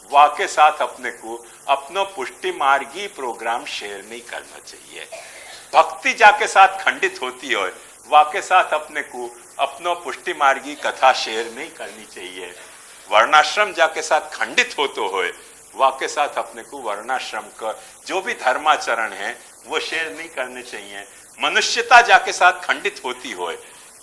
वाके साथ अपने को अपनो पुष्टि मार्गी प्रोग्राम शेयर नहीं करना चाहिए। भक्ति जाके साथ खंडित होती हो, वाके साथ अपने को अपनो पुष्टि मार्गी कथा शेयर नहीं करनी चाहिए। वर्णाश्रम जाके साथ खंडित हो तो होए, वाके साथ अपने को वर्णाश्रम का जो भी धर्माचरण है वो शेयर नहीं करने चाहिए। मनुष्यता जाके साथ खंडित होती होए,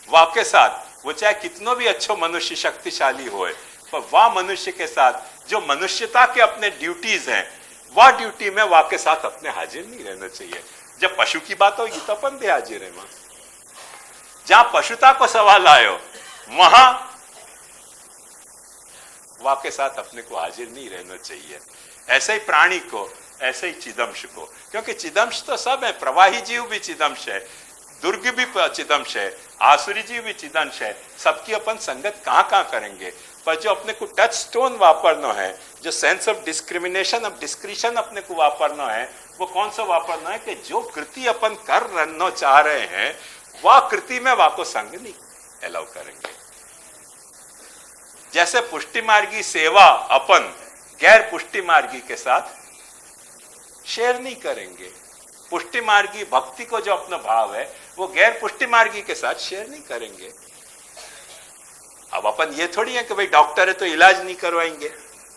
वाके साथ वो चाहे कितनो भी अच्छो मनुष्य शक्तिशाली होए, पर वह मनुष्य के साथ जो मनुष्यता के अपने ड्यूटीज हैं, वह ड्यूटी में वाके साथ अपने हाजिर नहीं रहना चाहिए। जब पशु की बात होगी तो अपन भी हाजिर है। वहां जहां पशुता को सवाल आयो वहां वाके साथ अपने को हाजिर नहीं रहना चाहिए। ऐसे ही प्राणी को, ऐसे ही चिदंश को, क्योंकि चिदंश तो सब है, प्रवाही जीव भी चिदंश है, दुर्ग भी चिदंश है, आसुरी जीव भी चिदंश है। सबकी अपन संगत कहां कहां करेंगे? पर जो अपने को टच स्टोन वापरना है, जो sense of discrimination of discretion अपने को वापरना है, वो कौन सा वापरना है कि जो कृति अपन करना चाह रहे हैं वह कृति में वाको संग नहीं अलाउ करेंगे। जैसे पुष्टि मार्गी सेवा अपन गैर पुष्टि मार्गी के साथ शेयर नहीं करेंगे, पुष्टि मार्गी भक्ति को जो अपना भाव है वो गैर पुष्टि मार्गी के साथ शेयर नहीं करेंगे। अब अपन ये थोड़ी है कि भाई डॉक्टर है तो इलाज नहीं करवाएंगे,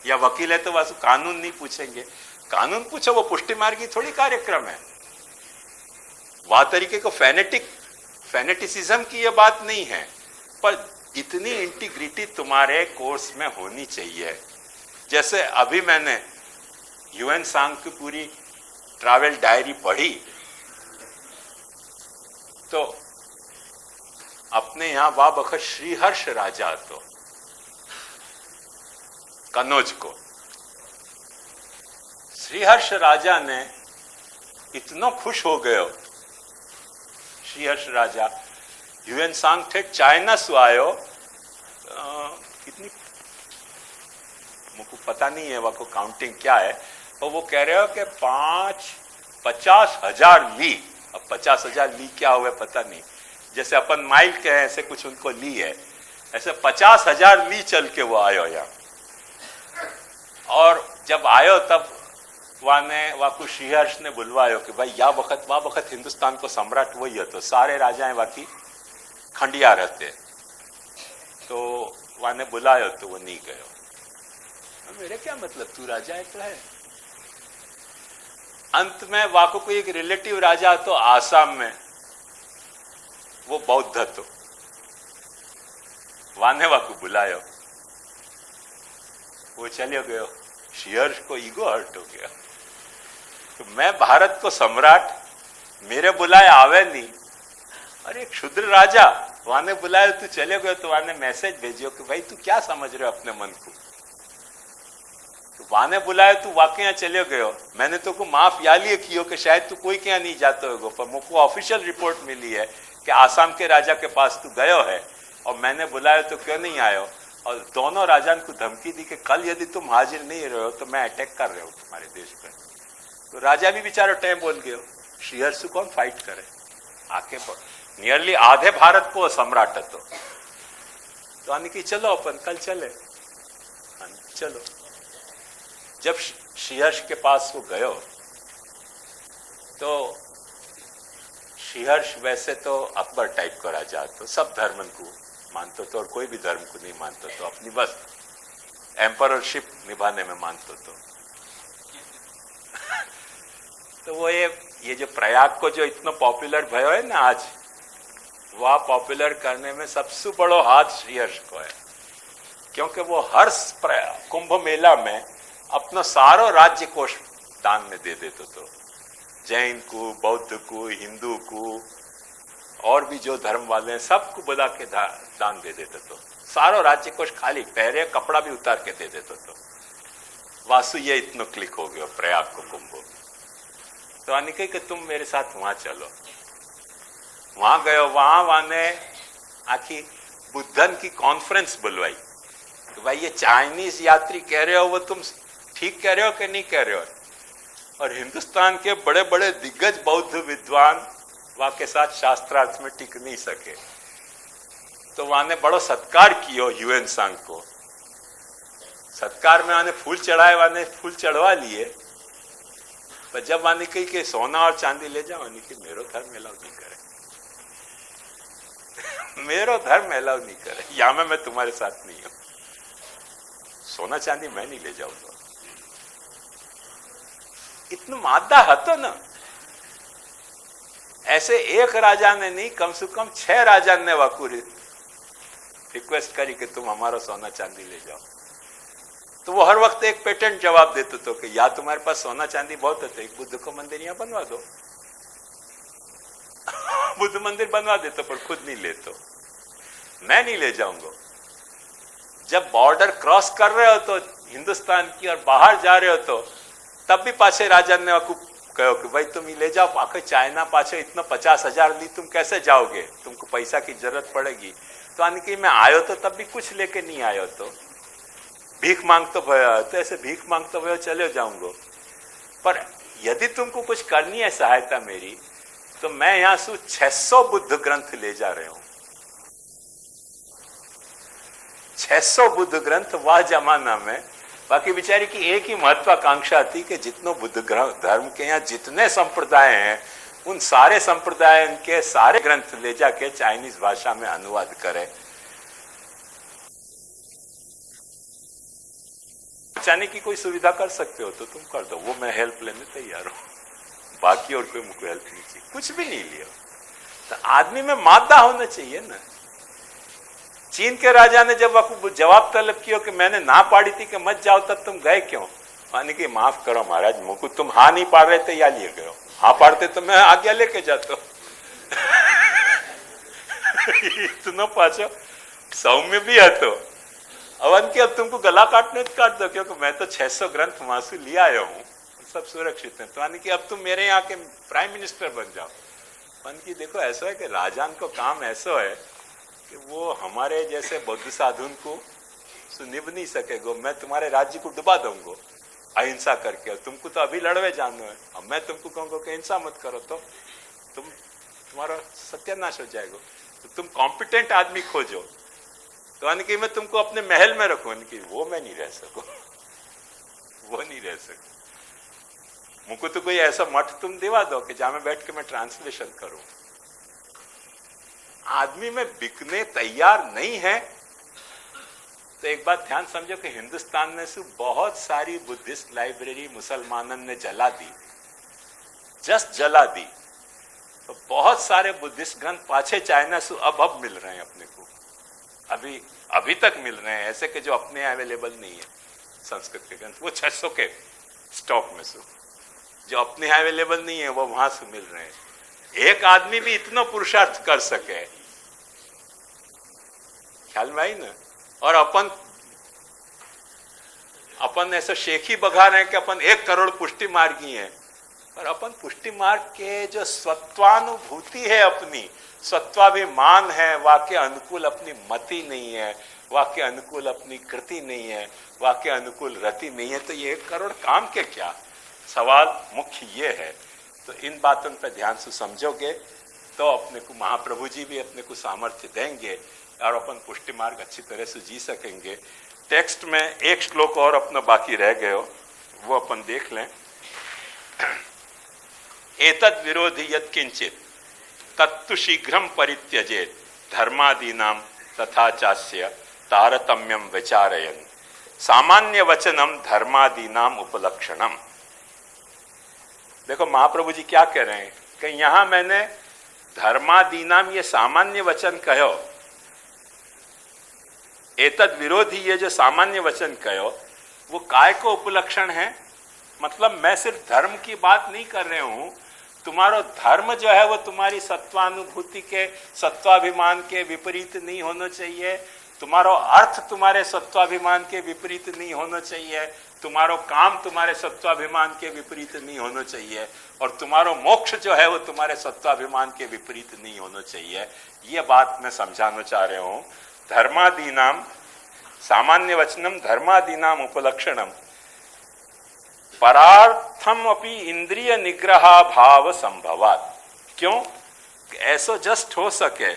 या वकील है तो बस कानून नहीं पूछेंगे। कानून पूछो, वो पुष्टि मार्गी थोड़ी कार्यक्रम है। वह तरीके को फेनेटिसिज्म की ये बात नहीं है, पर इतनी इंटीग्रिटी तुम्हारे कोर्स में होनी चाहिए। जैसे अभी मैंने यूएन सांख्यपुरी ट्रैवल डायरी पढ़ी तो अपने यहां वा बखत श्रीहर्ष राजा तो कन्नौज को श्रीहर्ष राजा ने इतना खुश हो गयो श्रीहर्ष राजा ह्यूएन सांग थे चाइना से आयो कितनी मुझको पता नहीं है वो काउंटिंग क्या है और वो कह रहे हो कि 50,000 ली। अब 50,000 ली क्या हुआ पता नहीं, जैसे अपन माइल के हैं ऐसे कुछ उनको ली है, ऐसे 50,000 ली चल के वो आयो यहाँ। और जब आयो तब वाकू श्रीहर्ष ने बुलवायो कि भाई या वक्त हिंदुस्तान को सम्राट वही है, तो सारे राजाएं बाकी खंडिया रहते, तो वहां ने बुलायो तो वो नहीं गयो। मेरे क्या मतलब, तू राजा है तो है। अंत में वाकू को एक रिलेटिव राजा तो आसाम में, वो बौद्ध तो वाने वाकू बुलायो, वो चले गयो। श्रीहर्ष को ईगो हर्ट हो गया, तो मैं भारत को सम्राट, मेरे बुलाए आवे नहीं, और एक क्षुद्र राजा वहां ने बुलाया तू चले गए, तो वहां ने मैसेज भेजियो कि भाई तू क्या समझ रहे हो अपने मन को, तो वहां ने बुलाया तू वाकई यहाँ चले गयो। मैंने तो को माफ या लिए कियो कि शायद तू कोई क्या नहीं जाते होगो, पर मुझको ऑफिशियल रिपोर्ट मिली है कि आसाम के राजा के पास तू गयो है और मैंने बुलाया तो क्यों नहीं आयो। और दोनों राजा को धमकी दी कि कल यदि तुम हाजिर नहीं रहे हो तो मैं अटैक कर रहे हो तुम्हारे देश पर। तो राजा भी बेचारा टाइम बोल गयो, श्रीहर्ष से कौन फाइट करे, आके नियरली आधे भारत को सम्राट तो आने की चलो अपन कल चले, चलो। जब श्रीहर्ष के पास वो गयो तो श्रीहर्ष वैसे तो अकबर टाइप का राजा, तो सब धर्म को मानते तो और कोई भी धर्म को नहीं मानते, तो अपनी बस एम्पररशिप निभाने में मानते तो वो ये जो प्रयाग को जो इतना पॉपुलर भयो है ना आज, वह पॉपुलर करने में सबसे बड़ो हाथ श्रीहर्ष को है, क्योंकि वो हर कुंभ मेला में अपना सारो राज्य कोष दान में दे देते, तो जैन को, बौद्ध को, हिंदू को और भी जो धर्म वाले हैं सबको बुला के दान दे देते, तो सारो राज्य कोष खाली, पहरे कपड़ा भी उतार के दे देते। तो वासु ये इतना क्लिक हो गया प्रयाग को कुंभ, तो आने कही कि तुम मेरे साथ वहां चलो। वहां गयो, वहां ने आखी बुद्धन की कॉन्फ्रेंस बुलवाई कि भाई ये चाइनीज यात्री कह रहे हो वो तुम ठीक कह रहे हो कि नहीं कह रहे हो, और हिंदुस्तान के बड़े बड़े दिग्गज बौद्ध विद्वान वहां के साथ शास्त्रार्थ में टिक नहीं सके, तो वहां ने बड़ो सत्कार कियो ह्यूएन सांग को। सत्कार में आने फूल चढ़ाए, वहां ने फूल चढ़वा लिए, पर जब वहां कही कि सोना और चांदी ले जाओ, कि मेरो धर्म अलाउ नहीं करे मेरो धर्म अलाउ नहीं करे, यहां में मैं तुम्हारे साथ नहीं हूं, सोना चांदी मैं नहीं ले जाऊंगा। इतना मादा हतो ना, ऐसे एक राजा ने नहीं, कम से कम 6 राजा ने वाकू रिक्वेस्ट करी कि तुम हमारा सोना चांदी ले जाओ, तो वो हर वक्त एक पेटेंट जवाब देते तो कि या तुम्हारे पास सोना चांदी बहुत है तो एक बुद्ध को मंदिर यहां बनवा दो बुद्ध मंदिर बनवा देते, पर खुद नहीं लेते, मैं नहीं ले जाऊंगा। जब बॉर्डर क्रॉस कर रहे हो तो हिंदुस्तान की और बाहर जा रहे हो तो तब भी पाछे राजा ने कहो कि भाई तुम ही ले जाओ, आखिर चाइना पाछे इतना 50,000 ली, तुम कैसे जाओगे, तुमको पैसा की जरूरत पड़ेगी। तो आने की मैं आयो तो तब भी कुछ लेके नहीं आयो, तो भीख मांग तो भयो, तो ऐसे भीख मांग तो भयो चले जाऊंगा, पर यदि तुमको कुछ करनी है सहायता मेरी, तो मैं यहां से 600 बुद्ध ग्रंथ ले जा रहे हूं। 600 बुद्ध ग्रंथ वह जमाना में, बाकी बेचारी की एक ही महत्वाकांक्षा थी कि जितनों बुद्ध धर्म के यहाँ जितने संप्रदाय हैं, उन सारे संप्रदाय के सारे ग्रंथ ले जाके चाइनीज भाषा में अनुवाद करें। बचाने की कोई सुविधा कर सकते हो तो तुम कर दो, वो मैं हेल्प लेने तैयार हूं, बाकी और कोई मुझको हेल्प नहीं चाहिए, कुछ भी नहीं लिया। तो आदमी में मादा होना चाहिए ना। चीन के राजा ने जब आपको जवाब तलब किया कि मैंने ना पाड़ी थी कि मत जाओ, तब तुम गए क्यों, माने कि माफ करो महाराज, मुझको तुम हाँ नहीं पाड़ रहे थे या लिए गयो, हाँ पाड़ते तो मैं आज्ञा लेके जाता। इतना पाचो सौम्य भी है तो अवन के अब तुमको गला काटने तो काट दो, क्योंकि मैं तो 600 ग्रंथ मासु ले आया हूँ, सब सुरक्षित है। तो यानी कि अब तुम मेरे यहाँ के प्राइम मिनिस्टर बन जाओ। मन की देखो ऐसा है कि राजान को काम ऐसा है कि वो हमारे जैसे बौद्ध साधुन को निभ नहीं सकेगो। मैं तुम्हारे राज्य को डुबा दूंगा अहिंसा करके, और तुमको तो अभी लड़वे जानो है। अब मैं तुमको कहूँगा कि हिंसा मत करो तो तुम्हारा सत्यानाश हो जाएगा। तो तुम कॉम्पिटेंट आदमी खोजो। तो यानी कि मैं तुमको अपने महल में रखूं, कि वो मैं नहीं रह सकूं, वो नहीं रह सकूं। मुझको तो कोई ऐसा मठ तुम दिवा दो कि जहां में बैठ के मैं ट्रांसलेशन करूं। आदमी में बिकने तैयार नहीं है। तो एक बात ध्यान समझो कि हिंदुस्तान में से बहुत सारी बुद्धिस्ट लाइब्रेरी मुसलमानों ने जला दी, जस्ट जला दी। तो बहुत सारे बुद्धिस्ट ग्रंथ पाछे चाइना से अब मिल रहे हैं अपने को, अभी तक मिल रहे हैं ऐसे कि जो अपने अवेलेबल नहीं है। संस्कृत के ग्रंथ वो 600 के स्टॉक में से जो अपने अवेलेबल नहीं है वो वहां से मिल रहे हैं। एक आदमी भी इतना पुरुषार्थ कर सके, ख्याल में आई ना। और अपन ऐसा शेखी बघा रहे हैं कि अपन 1 करोड़ पुष्टि मार्गी हैं, पर अपन पुष्टि मार्ग के जो स्वत्वानुभूति है, अपनी स्वत्वाभिमान है, वाक्य अनुकूल अपनी मति नहीं है, वाक्य अनुकूल अपनी कृति नहीं है, वाक्य अनुकूल रति नहीं है, तो ये 1 करोड़ काम के क्या। सवाल मुख्य ये है। तो इन बातों पर ध्यान से समझोगे तो अपने को महाप्रभु जी भी अपने को सामर्थ्य देंगे और अपन पुष्टि मार्ग अच्छी तरह से जी सकेंगे। टेक्स्ट में एक श्लोक और अपना बाकी रह गए हो, वो अपन देख लें। एतद विरोधी यत् किंचित तत्तु शीघ्रम परित्यजेत धर्मादीनाम तथा चास्य तारतम्यम विचारयन् सामान्य वचनम धर्मादीनाम उपलक्षणम। देखो महाप्रभु जी क्या कह रहे हैं कि यहां मैंने धर्मादीनाम ये सामान्य वचन कहो, एतद विरोधी ये जो सामान्य वचन कहो वो काय को उपलक्षण है। मतलब मैं सिर्फ धर्म की बात नहीं कर रहे हूं, तुम्हारा धर्म जो है वो तुम्हारी सत्वानुभूति के सत्वाभिमान के विपरीत नहीं होना चाहिए, तुम्हारा अर्थ तुम्हारे सत्वाभिमान के विपरीत नहीं होना चाहिए, तुम्हारा काम तुम्हारे सत्वाभिमान के विपरीत नहीं होना चाहिए, और तुम्हारा मोक्ष जो है वो तुम्हारे सत्वाभिमान के विपरीत नहीं होना चाहिए। ये बात मैं समझाना चाह रहा हूं। धर्मादीनाम सामान्य वचनम धर्मादीनाम उपलक्षणम परार्थम अपि इंद्रिय निग्रह भाव संभवात। क्यों? ऐसा जस्ट हो सके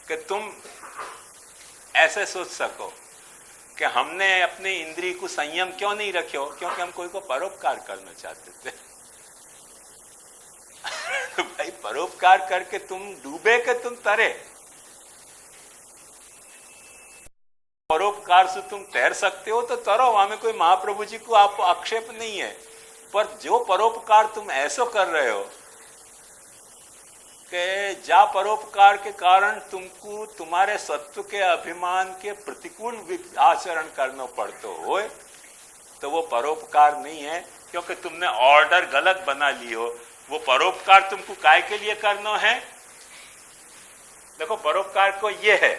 कि तुम ऐसे सोच सको कि हमने अपने इंद्रिय को संयम क्यों नहीं रखो, क्योंकि हम कोई को परोपकार करना चाहते थे। तो भाई परोपकार करके तुम डूबे कि तुम तरे? परोपकार से तुम तैर सकते हो तो तरो, वहां में कोई महाप्रभु जी को आप आक्षेप नहीं है। पर जो परोपकार तुम ऐसा कर रहे हो कि जा परोपकार के कारण तुमको तुम्हारे सत्व के अभिमान के प्रतिकूल आचरण करना पड़ता हो, तो वो परोपकार नहीं है, क्योंकि तुमने ऑर्डर गलत बना ली हो। वो परोपकार तुमको काय के लिए करना है? देखो परोपकार को ये है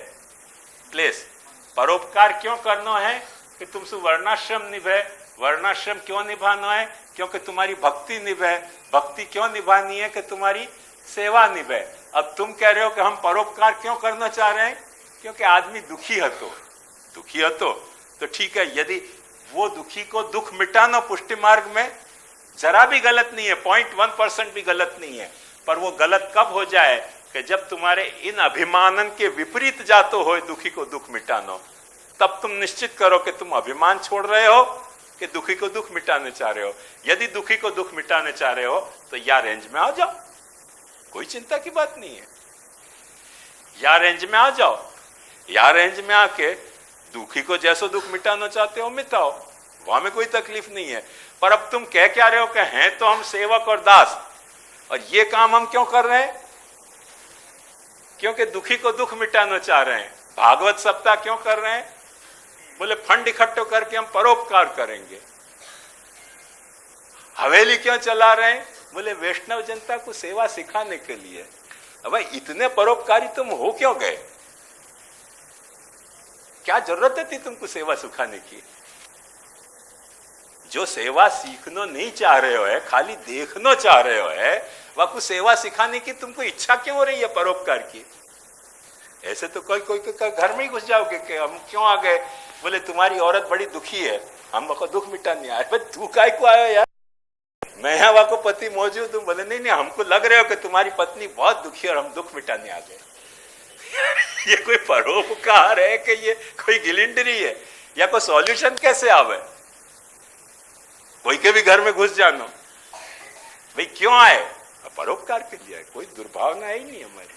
प्लेस, परोपकार क्यों करना है कि तुमसे वर्णाश्रम निभे। वर्णाश्रम क्यों निभाना है? क्योंकि तुम्हारी भक्ति निभे। भक्ति क्यों निभानी है? कि तुम्हारी सेवा निभे। अब तुम कह रहे हो कि हम परोपकार क्यों करना चाह रहे हैं? क्योंकि आदमी दुखी है तो ठीक है, यदि वो दुखी को दुख मिटाना पुष्टि मार्ग में जरा भी गलत नहीं है, 0.1% भी गलत नहीं है। पर वो गलत कब हो जाए कि जब तुम्हारे इन अभिमानन के विपरीत जातो हो दुखी को दुख मिटानो, तब तुम निश्चित करो कि तुम अभिमान छोड़ रहे हो कि दुखी को दुख मिटाने चाह रहे हो। यदि दुखी को दुख मिटाने चाह रहे हो तो या रेंज में आ जाओ, कोई चिंता की बात नहीं है। या रेंज में आ जाओ, या रेंज में आके दुखी को जैसो दुख मिटाना चाहते हो मिटाओ, वहां में कोई तकलीफ नहीं है। पर अब तुम कह क्या रहे हो कि हैं तो हम सेवक और दास, और ये काम हम क्यों कर रहे हैं? क्योंकि दुखी को दुख मिटाना चाह रहे हैं। भागवत सप्ताह क्यों कर रहे हैं? बोले फंड इकट्ठो करके हम परोपकार करेंगे। हवेली क्यों चला रहे हैं? बोले वैष्णव जनता को सेवा सिखाने के लिए। अब इतने परोपकारी तुम हो क्यों गए? क्या जरूरत थी तुमको सेवा सिखाने की? जो सेवा सीखना नहीं चाह रहे हो है, खाली देखना चाह रहे हो है, वह को सेवा सिखाने की तुमको इच्छा क्यों हो रही है परोपकार की? ऐसे तो कोई कोई घर में ही घुस जाओगे कि हम क्यों आ गए? बोले तुम्हारी औरत बड़ी दुखी है, हम को दुख मिटाने आए। भाई तू काय को आयो यार? मैं यहाँ वहां को पति मौजूद हूं। बोले नहीं नहीं, हमको लग रहे हो कि तुम्हारी पत्नी बहुत दुखी है और हम दुख मिटाने आ गए। ये कोई परोपकार है कि ये कोई गिलिंडरी है? या कोई सॉल्यूशन कैसे आवे? कोई के भी घर में घुस जानो, भाई क्यों आए? परोपकार के लिए। कोई दुर्भावना ही नहीं हमारी।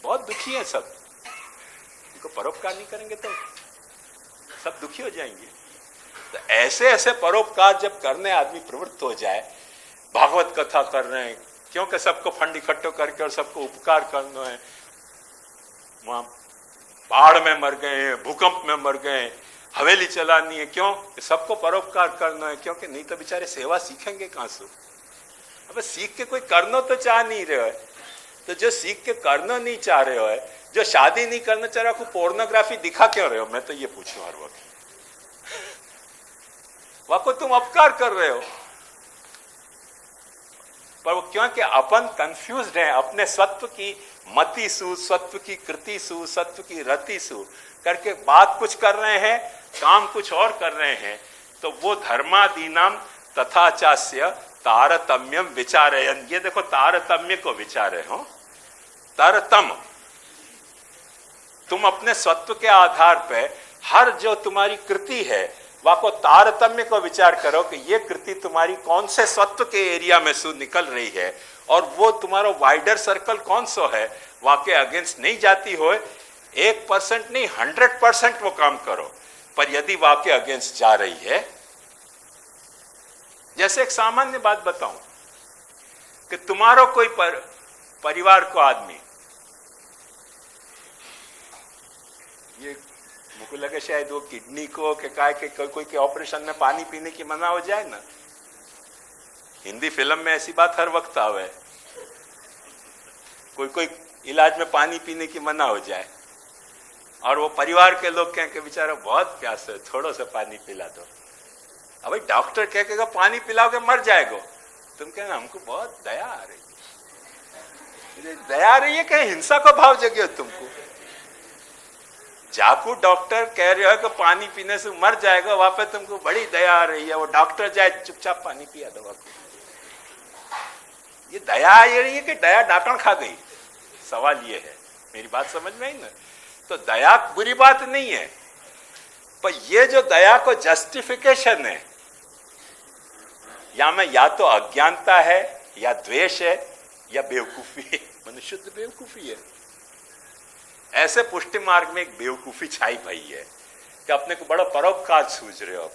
बहुत दुखी है सब, इनको परोपकार नहीं करेंगे तो सब दुखी हो जाएंगे। तो ऐसे ऐसे परोपकार जब करने आदमी प्रवृत्त हो जाए, भागवत कथा कर रहे हैं क्योंकि सबको फंड इकट्ठो करके और सबको उपकार करना है, वहां बाढ़ में मर गए, भूकंप में मर गए, हवेली चलानी है क्यों? सबको परोपकार करना है, क्योंकि नहीं तो बेचारे सेवा सीखेंगे कहां से? अब सीख के कोई करना तो चाह नहीं रहे हो, तो जो सीख के करना नहीं चाह रहे हो है, जो शादी नहीं करना चाह रहा, को पोर्नोग्राफी दिखा क्यों रहे हो? मैं तो ये पूछूं हर वक्त। वह को तुम अपकार कर रहे हो, पर वो क्योंकि अपन कंफ्यूज्ड हैं अपने सत्व की मति सु, सत्व की कृति सु, सत्व की रति सु करके बात कुछ कर रहे हैं, काम कुछ और कर रहे हैं। तो वो धर्मादीनाम तथा चास्य तारतम्यम विचारयन। ये देखो तारतम्य को विचारे हो। तारतम, तुम अपने सत्व के आधार पे हर जो तुम्हारी कृति है वह को तारतम्य को विचार करो कि ये कृति तुम्हारी कौन से सत्व के एरिया में से निकल रही है, और वो तुम्हारा वाइडर सर्कल कौन सा है, वाके अगेंस्ट नहीं जाती हो। 1% नहीं 100% वो काम करो। पर यदि वाके अगेंस्ट जा रही है, जैसे एक सामान्य बात बताऊं कि तुम्हारा कोई परिवार को आदमी, ये मुझको लगे शायद वो किडनी को के काय के कोई के ऑपरेशन में पानी पीने की मना हो जाए ना। हिंदी फिल्म में ऐसी बात हर वक्त आवे, कोई कोई इलाज में पानी पीने की मना हो जाए और वो परिवार के लोग कहें कि बेचारा बहुत प्यास है, थोड़ा सा पानी पिला दो। अब भाई डॉक्टर कहेगा पानी पिलाओगे मर जाएगा, तुम कहना हमको बहुत दया आ रही है। दया आ रही है कहीं हिंसा का भाव जगे हो तुमको? जाकू डॉक्टर कह रहे हो कि पानी पीने से मर जाएगा, वहां पे तुमको बड़ी दया आ रही है, वो डॉक्टर जाए चुपचाप पानी पिया दो। ये दया आ रही है कि दया डाकण खा गई? सवाल ये है। मेरी बात समझ में आई ना? तो दया बुरी बात नहीं है, पर ये जो दया को जस्टिफिकेशन है, या तो अज्ञानता है, या द्वेष है, या बेवकूफी है। मनुष्य शुद्ध बेवकूफी है। ऐसे पुष्टि मार्ग में एक बेवकूफी छाई भई है कि अपने को बड़ा परोपकार सूझ रहे हो।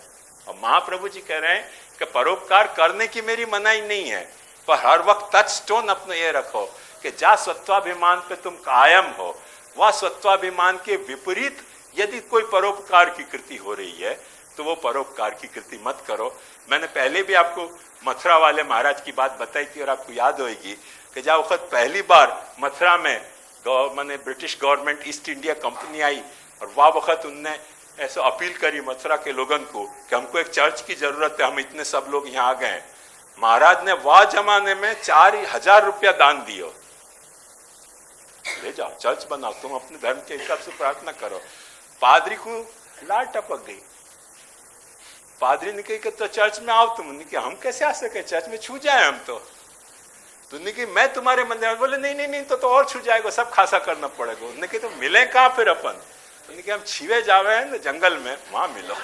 और महाप्रभु जी कह रहे हैं कि परोपकार करने की मेरी मनाही नहीं है, पर हर वक्त टच स्टोन अपने ये रखो कि जा सत्वाभिमान पे तुम कायम हो, वह सत्वाभिमान के विपरीत यदि कोई परोपकार की कृति हो रही है तो वो परोपकार की कृति मत करो। मैंने पहले भी आपको मथुरा वाले महाराज की बात बताई थी और आपको याद होगी कि जब वक्त पहली बार मथुरा में मैंने British government East India company आई और वह वक्त उनने ऐसा अपील करी मथुरा के लोगों को कि हमको एक चर्च की जरूरत है, हम इतने सब लोग यहाँ आ गए। महाराज ने वह जमाने में 4000 रुपया दान दियो, ले जाओ चर्च बनाओ, तुम अपने धर्म के हिसाब से प्रार्थना करो। पादरी को लाल टपक गई। पादरी ने कही कि तो चर्च में आओ तुम। ने हम कैसे आ सके, चर्च में छू जाए हम तो। तुमने कि मैं तुम्हारे मंदिर में, बोले नहीं नहीं नहीं तो और छू जाएगा, सब खासा करना पड़ेगा। उन्होंने कहा तो मिले कहाँ फिर अपन? उन्होंने कहा हम छिवे जावे हैं ना जंगल में, वहां मिलो।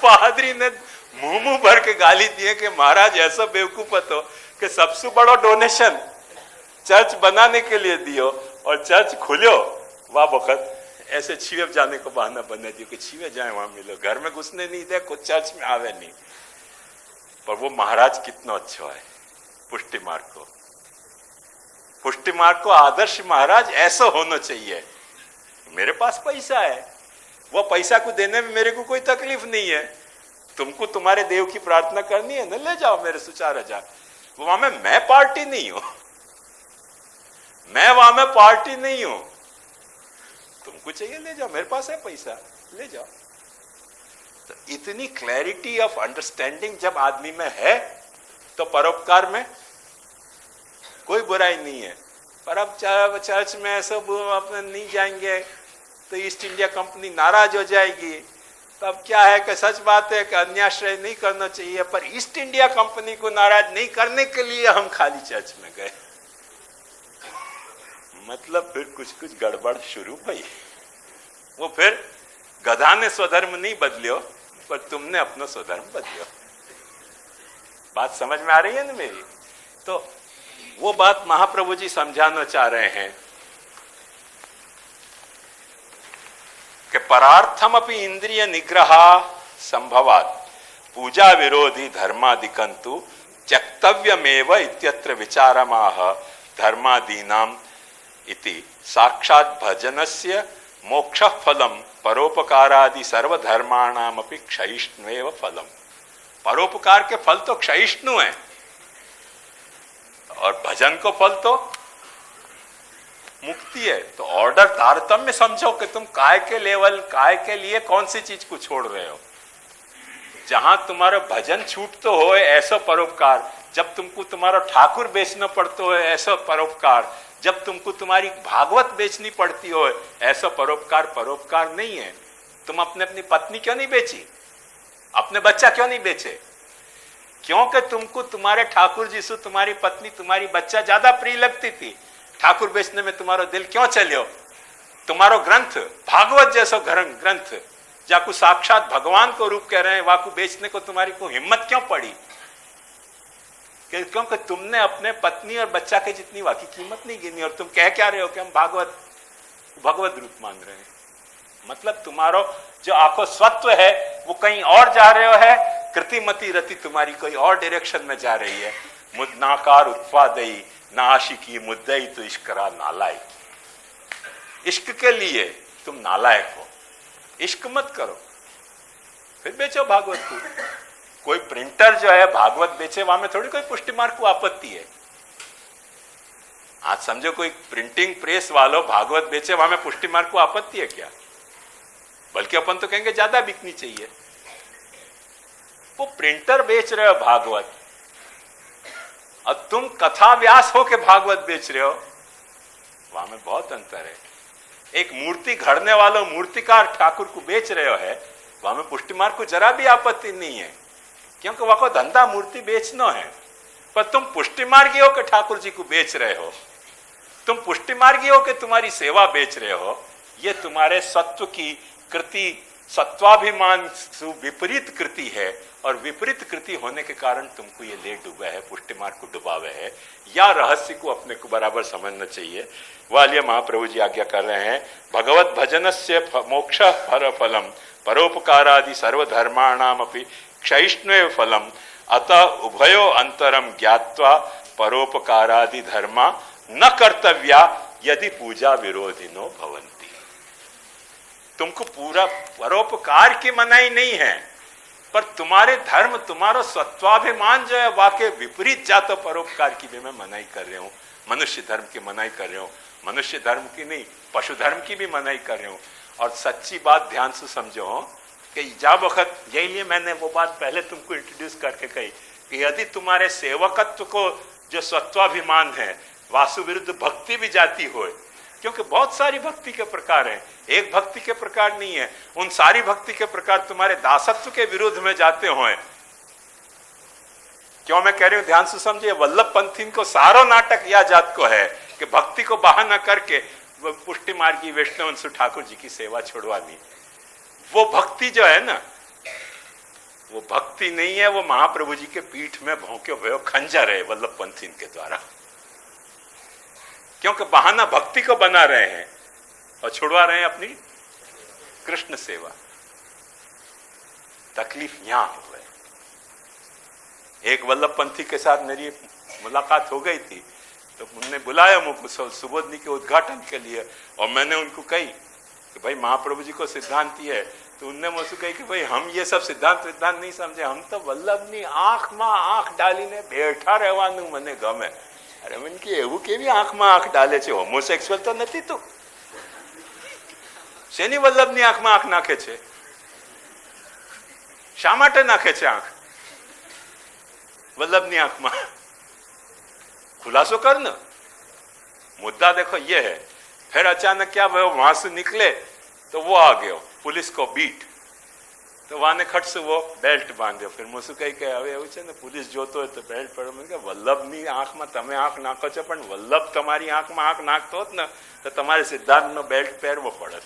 पादरी ने मुंह भर के गाली दिए कि महाराज ऐसा बेवकूफ हो कि सबसे बड़ा डोनेशन चर्च बनाने के लिए दियो और चर्च खुलो, वाह वक्त ऐसे छिवे जाने को बहाना बना दियो कि छिवे जाए वहां मिलो। घर में घुसने नहीं दे, कुछ चर्च में आवे नहीं। पर वो महाराज कितना अच्छा है। पुष्टि मार्ग को आदर्श महाराज ऐसा होना चाहिए। मेरे पास पैसा है, वो पैसा को देने में मेरे को कोई तकलीफ नहीं है। तुमको तुम्हारे देव की प्रार्थना करनी है ना, ले जाओ मेरे से 4,000। वहां में मैं पार्टी नहीं हूं, मैं वहां में पार्टी नहीं हूं। तुमको चाहिए ले जाओ, मेरे पास है पैसा, ले जाओ। तो इतनी क्लैरिटी ऑफ अंडरस्टैंडिंग जब आदमी में है तो परोपकार में कोई बुराई नहीं है। पर अब चर्च में सब अपने नहीं जाएंगे तो ईस्ट इंडिया कंपनी नाराज हो जाएगी। तब क्या है कि सच बात है कि अन्याश्रय नहीं करना चाहिए, पर ईस्ट इंडिया कंपनी को नाराज नहीं करने के लिए हम खाली चर्च में गए। मतलब फिर कुछ कुछ गड़बड़ शुरू हुई। वो फिर गधा ने स्वधर्म नहीं बदलियो, पर तुमने अपना स्वधर्म बदलियो। बात समझ में आ रही है ना मेरी? तो वो बात महाप्रभु जी समझाना चाह रहे हैं कि परार्थम अपि इंद्रिय निग्रह संभवात् पूजा विरोधी धर्मादिकंतु त्यक्तव्यमेव इत्यत्र विचारमाह धर्मादीनाम इति साक्षात् भजनस्य मोक्ष फलम परोपकारादि सर्वधर्माणाम अपि क्षयिष्णुएव फलम। परोपकार के फल तो क्षयिष्णु है और भजन को फल तो मुक्ति है। तो ऑर्डर तारतम्य समझो कि तुम काय के लेवल, काय के लिए कौन सी चीज को छोड़ रहे हो। जहां तुम्हारा भजन छूटतो हो ऐसा परोपकार, जब तुमको तुम्हारा ठाकुर बेचना पड़ता हो ऐसा परोपकार, जब तुमको तुम्हारी भागवत बेचनी पड़ती हो ऐसा परोपकार परोपकार नहीं है। तुम अपनी पत्नी क्यों नहीं बेची, अपने बच्चा क्यों नहीं बेचे? क्योंकि तुमको तुम्हारे ठाकुर जी से तुम्हारी पत्नी, तुम्हारी बच्चा ज्यादा प्रिय लगती थी। ठाकुर बेचने में तुम्हारा दिल क्यों चलियो? तुम्हारो ग्रंथ भागवत जैसा ग्रंथ, जाको साक्षात भगवान को रूप कह रहे हैं, वाकू बेचने को तुम्हारी को हिम्मत क्यों पड़ी? क्योंकि तुमने अपने पत्नी और बच्चा के जितनी वाकी कीमत नहीं गिनी, और तुम कह क्या रहे हो कि हम भगवत रूप मान रहे हैं। मतलब तुम्हारो जो आखो स्वत्व है वो कहीं और जा रहे हो है। कृतिमती रति तुम्हारी कोई और डायरेक्शन में जा रही है। मुदनाकार उत्पादयी नाशिकी मुद्दई तो इश्करा नालायक। इश्क के लिए तुम नालायक हो, इश्क मत करो, फिर बेचो भागवत को। कोई प्रिंटर जो है भागवत बेचे, वहां में थोड़ी कोई पुष्टि मार्क को आपत्ति है। आज समझो कोई प्रिंटिंग प्रेस वालों भागवत बेचे, वहां में पुष्टि मार्क को आपत्ति है क्या? बल्कि अपन तो कहेंगे ज्यादा बिकनी चाहिए। वो प्रिंटर बेच रहे हो भागवत और तुम कथा व्यास हो के भागवत बेच रहे हो, वहां में बहुत अंतर है। एक मूर्ति घड़ने वालों मूर्तिकार ठाकुर को बेच रहे हो है, वहां में पुष्टि मार्ग को जरा भी आपत्ति नहीं है, क्योंकि वहां को धंधा मूर्ति बेचना है। पर तुम पुष्टि मार्गी हो के ठाकुर जी को बेच रहे हो, तुम पुष्टि मार्गी हो के तुम्हारी सेवा बेच रहे हो। ये तुम्हारे सत्व की कृति, सत्वाभिमान विपरीत कृति है, और विपरीत कृति होने के कारण तुमको ये ले डूबा है, पुष्टि मार्ग को डुबावे है। या रहस्य को अपने को बराबर समझना चाहिए। वालिया महाप्रभु जी आज्ञा कर रहे हैं, भगवत भजनस्य मोक्ष फलम परोपकारादि सर्वधर्माणाम अपि क्षयिष्णुएव फलम अतः उभयो अंतरम ज्ञात्वा परोपकारादि धर्मा न कर्तव्या यदि पूजा विरोधिनो भवन्ति। तुमको पूरा परोपकार की मनाही नहीं है, पर तुम्हारे धर्म, तुम्हारा सत्वाभिमान जो है वाकई विपरीत जातो परोपकार की भी मैं मनाही कर रहे हूं। मनुष्य धर्म की मनाही कर रहे हूं, मनुष्य धर्म की नहीं पशु धर्म की भी मनाही कर रहे हूं। और सच्ची बात ध्यान से समझो कि जब वक्त, यही लिए मैंने वो बात पहले तुमको इंट्रोड्यूस करके कही कि यदि तुम्हारे सेवकत्व को जो सत्वाभिमान है वासु विरुद्ध भक्ति भी जाती हो, क्योंकि बहुत सारी भक्ति के प्रकार हैं, एक भक्ति के प्रकार नहीं है। उन सारी भक्ति के प्रकार तुम्हारे दासत्व के विरुद्ध में जाते हो। क्यों मैं कह रही हूं ध्यान से समझिए। वल्लभ पंथी को सारो नाटक या जात को है कि भक्ति को बहाना करके पुष्टि मार्गी वैष्णव से ठाकुर जी की सेवा छुड़वानी। वो भक्ति जो है ना, वो भक्ति नहीं है, वो महाप्रभु जी के पीठ में भौंके हुए खंजर है वल्लभ पंथी के द्वारा। क्योंकि बहाना भक्ति को बना रहे हैं और छुड़वा रहे हैं अपनी कृष्ण सेवा। तकलीफ यहां हो गई। एक वल्लभ पंथी के साथ मेरी मुलाकात हो गई थी, तो उन्होंने बुलाया मुझको सुबोधनी के उद्घाटन के लिए, और मैंने उनको कही कि भाई महाप्रभु जी को सिद्धांत है, तो उनने मुझसे कही कि भाई हम ये सब सिद्धांत विद्धांत नहीं समझे, हम तो वल्लभनी आंखમાં આંખ ડાલીને બેઠા રહેવાનું મને ગમે. અરે મને કે એવું કેવી આંખમાં આંખ ડાલે છે? હોમોસેક્સ્યુઅલ તો નથી તું? શેની વલ્લભની આંખમાં આંખ નાખે છે? શા માટે નાખે છે આંખ वल्लभ ની आंख में? खुलासो कर ना. मुद्दा देखो ये है. फिर अचानक क्या वो वहां से निकले तो वो आ गयो पुलिस को बीट, तो वहां ने खट से वो बेल्ट बांध्यो. फिर मुझे कही के હવે એવું છે ને पुलिस જોતો હોય તો બેલ્ટ પર મને કે વલ્લભની આંખમાં તમે આંખ નાખો છો, પણ વલ્લભ તમારી આંખમાં આંખ નાખતો હોત ને તો તમારે સિદ્ધાર્થનો બેલ્ટ પહેરવો પડે.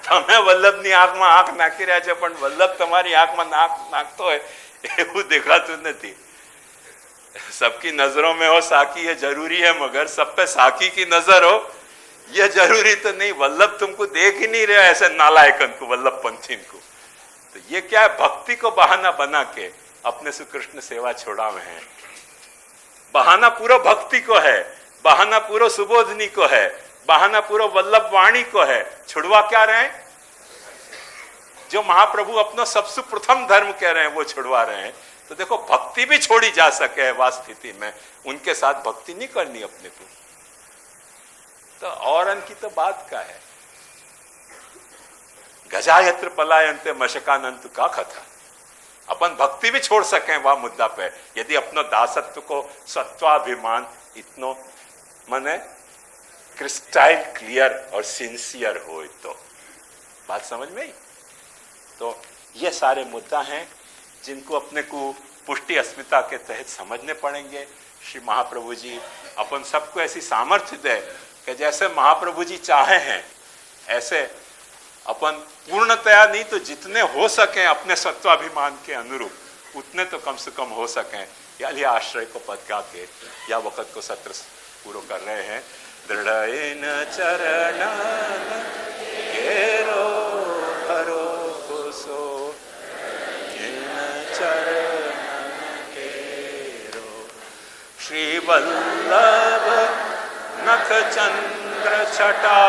તમે વલ્લભની આંખમાં આંખ નાખી રહ્યા છો, પણ વલ્લભ તમારી આંખમાં નાખતો હોય એવું દેખાતું નથી. सबकी नजरों में हो साकी ये जरूरी है, मगर सब पे साकी की नजर हो ये जरूरी तो नहीं. वल्लभ तुमको देख ही नहीं रहा ऐसे नालायकन को, वल्लभ पंथीन को. तो ये क्या है? भक्ति को बहाना बना के अपने से कृष्ण सेवा छोड़ावे हैं. बहाना पूरा भक्ति को है, बहाना पूरा सुबोधनी को है, बहाना पूरा वल्लभ वाणी को है. छुड़वा क्या रहे हैं? जो महाप्रभु अपना सबसे प्रथम धर्म कह रहे हैं वो छुड़वा रहे हैं. तो देखो भक्ति भी छोड़ी जा सके वह स्थिति में, उनके साथ भक्ति नहीं करनी अपने को. तो औरन की तो बात का है. गजायत्र पलायन्ते मशकानंत का कथा. अपन भक्ति भी छोड़ सके वह मुद्दा पे, यदि अपनो दासत्व को सत्वाभिमान इतनो मने क्रिस्टाइल क्लियर और सिंसियर हो तो. बात समझ में आई? तो ये सारे मुद्दा हैं जिनको अपने को पुष्टि अस्मिता के तहत समझने पड़ेंगे. श्री महाप्रभु जी अपन सबको ऐसी सामर्थ्य दे कि जैसे महाप्रभु जी चाहे हैं ऐसे अपन पूर्णतया नहीं तो जितने हो सके अपने सत्वाभिमान के अनुरूप उतने तो कम से कम हो सकें. यानी आश्रय को पद गा के या वक्त को सत्र पूरा कर रहे हैं. दृढ़ चरण घेरो भरो कुसो चरण घेरो. श्री वल्लभ नख चंद्र छटा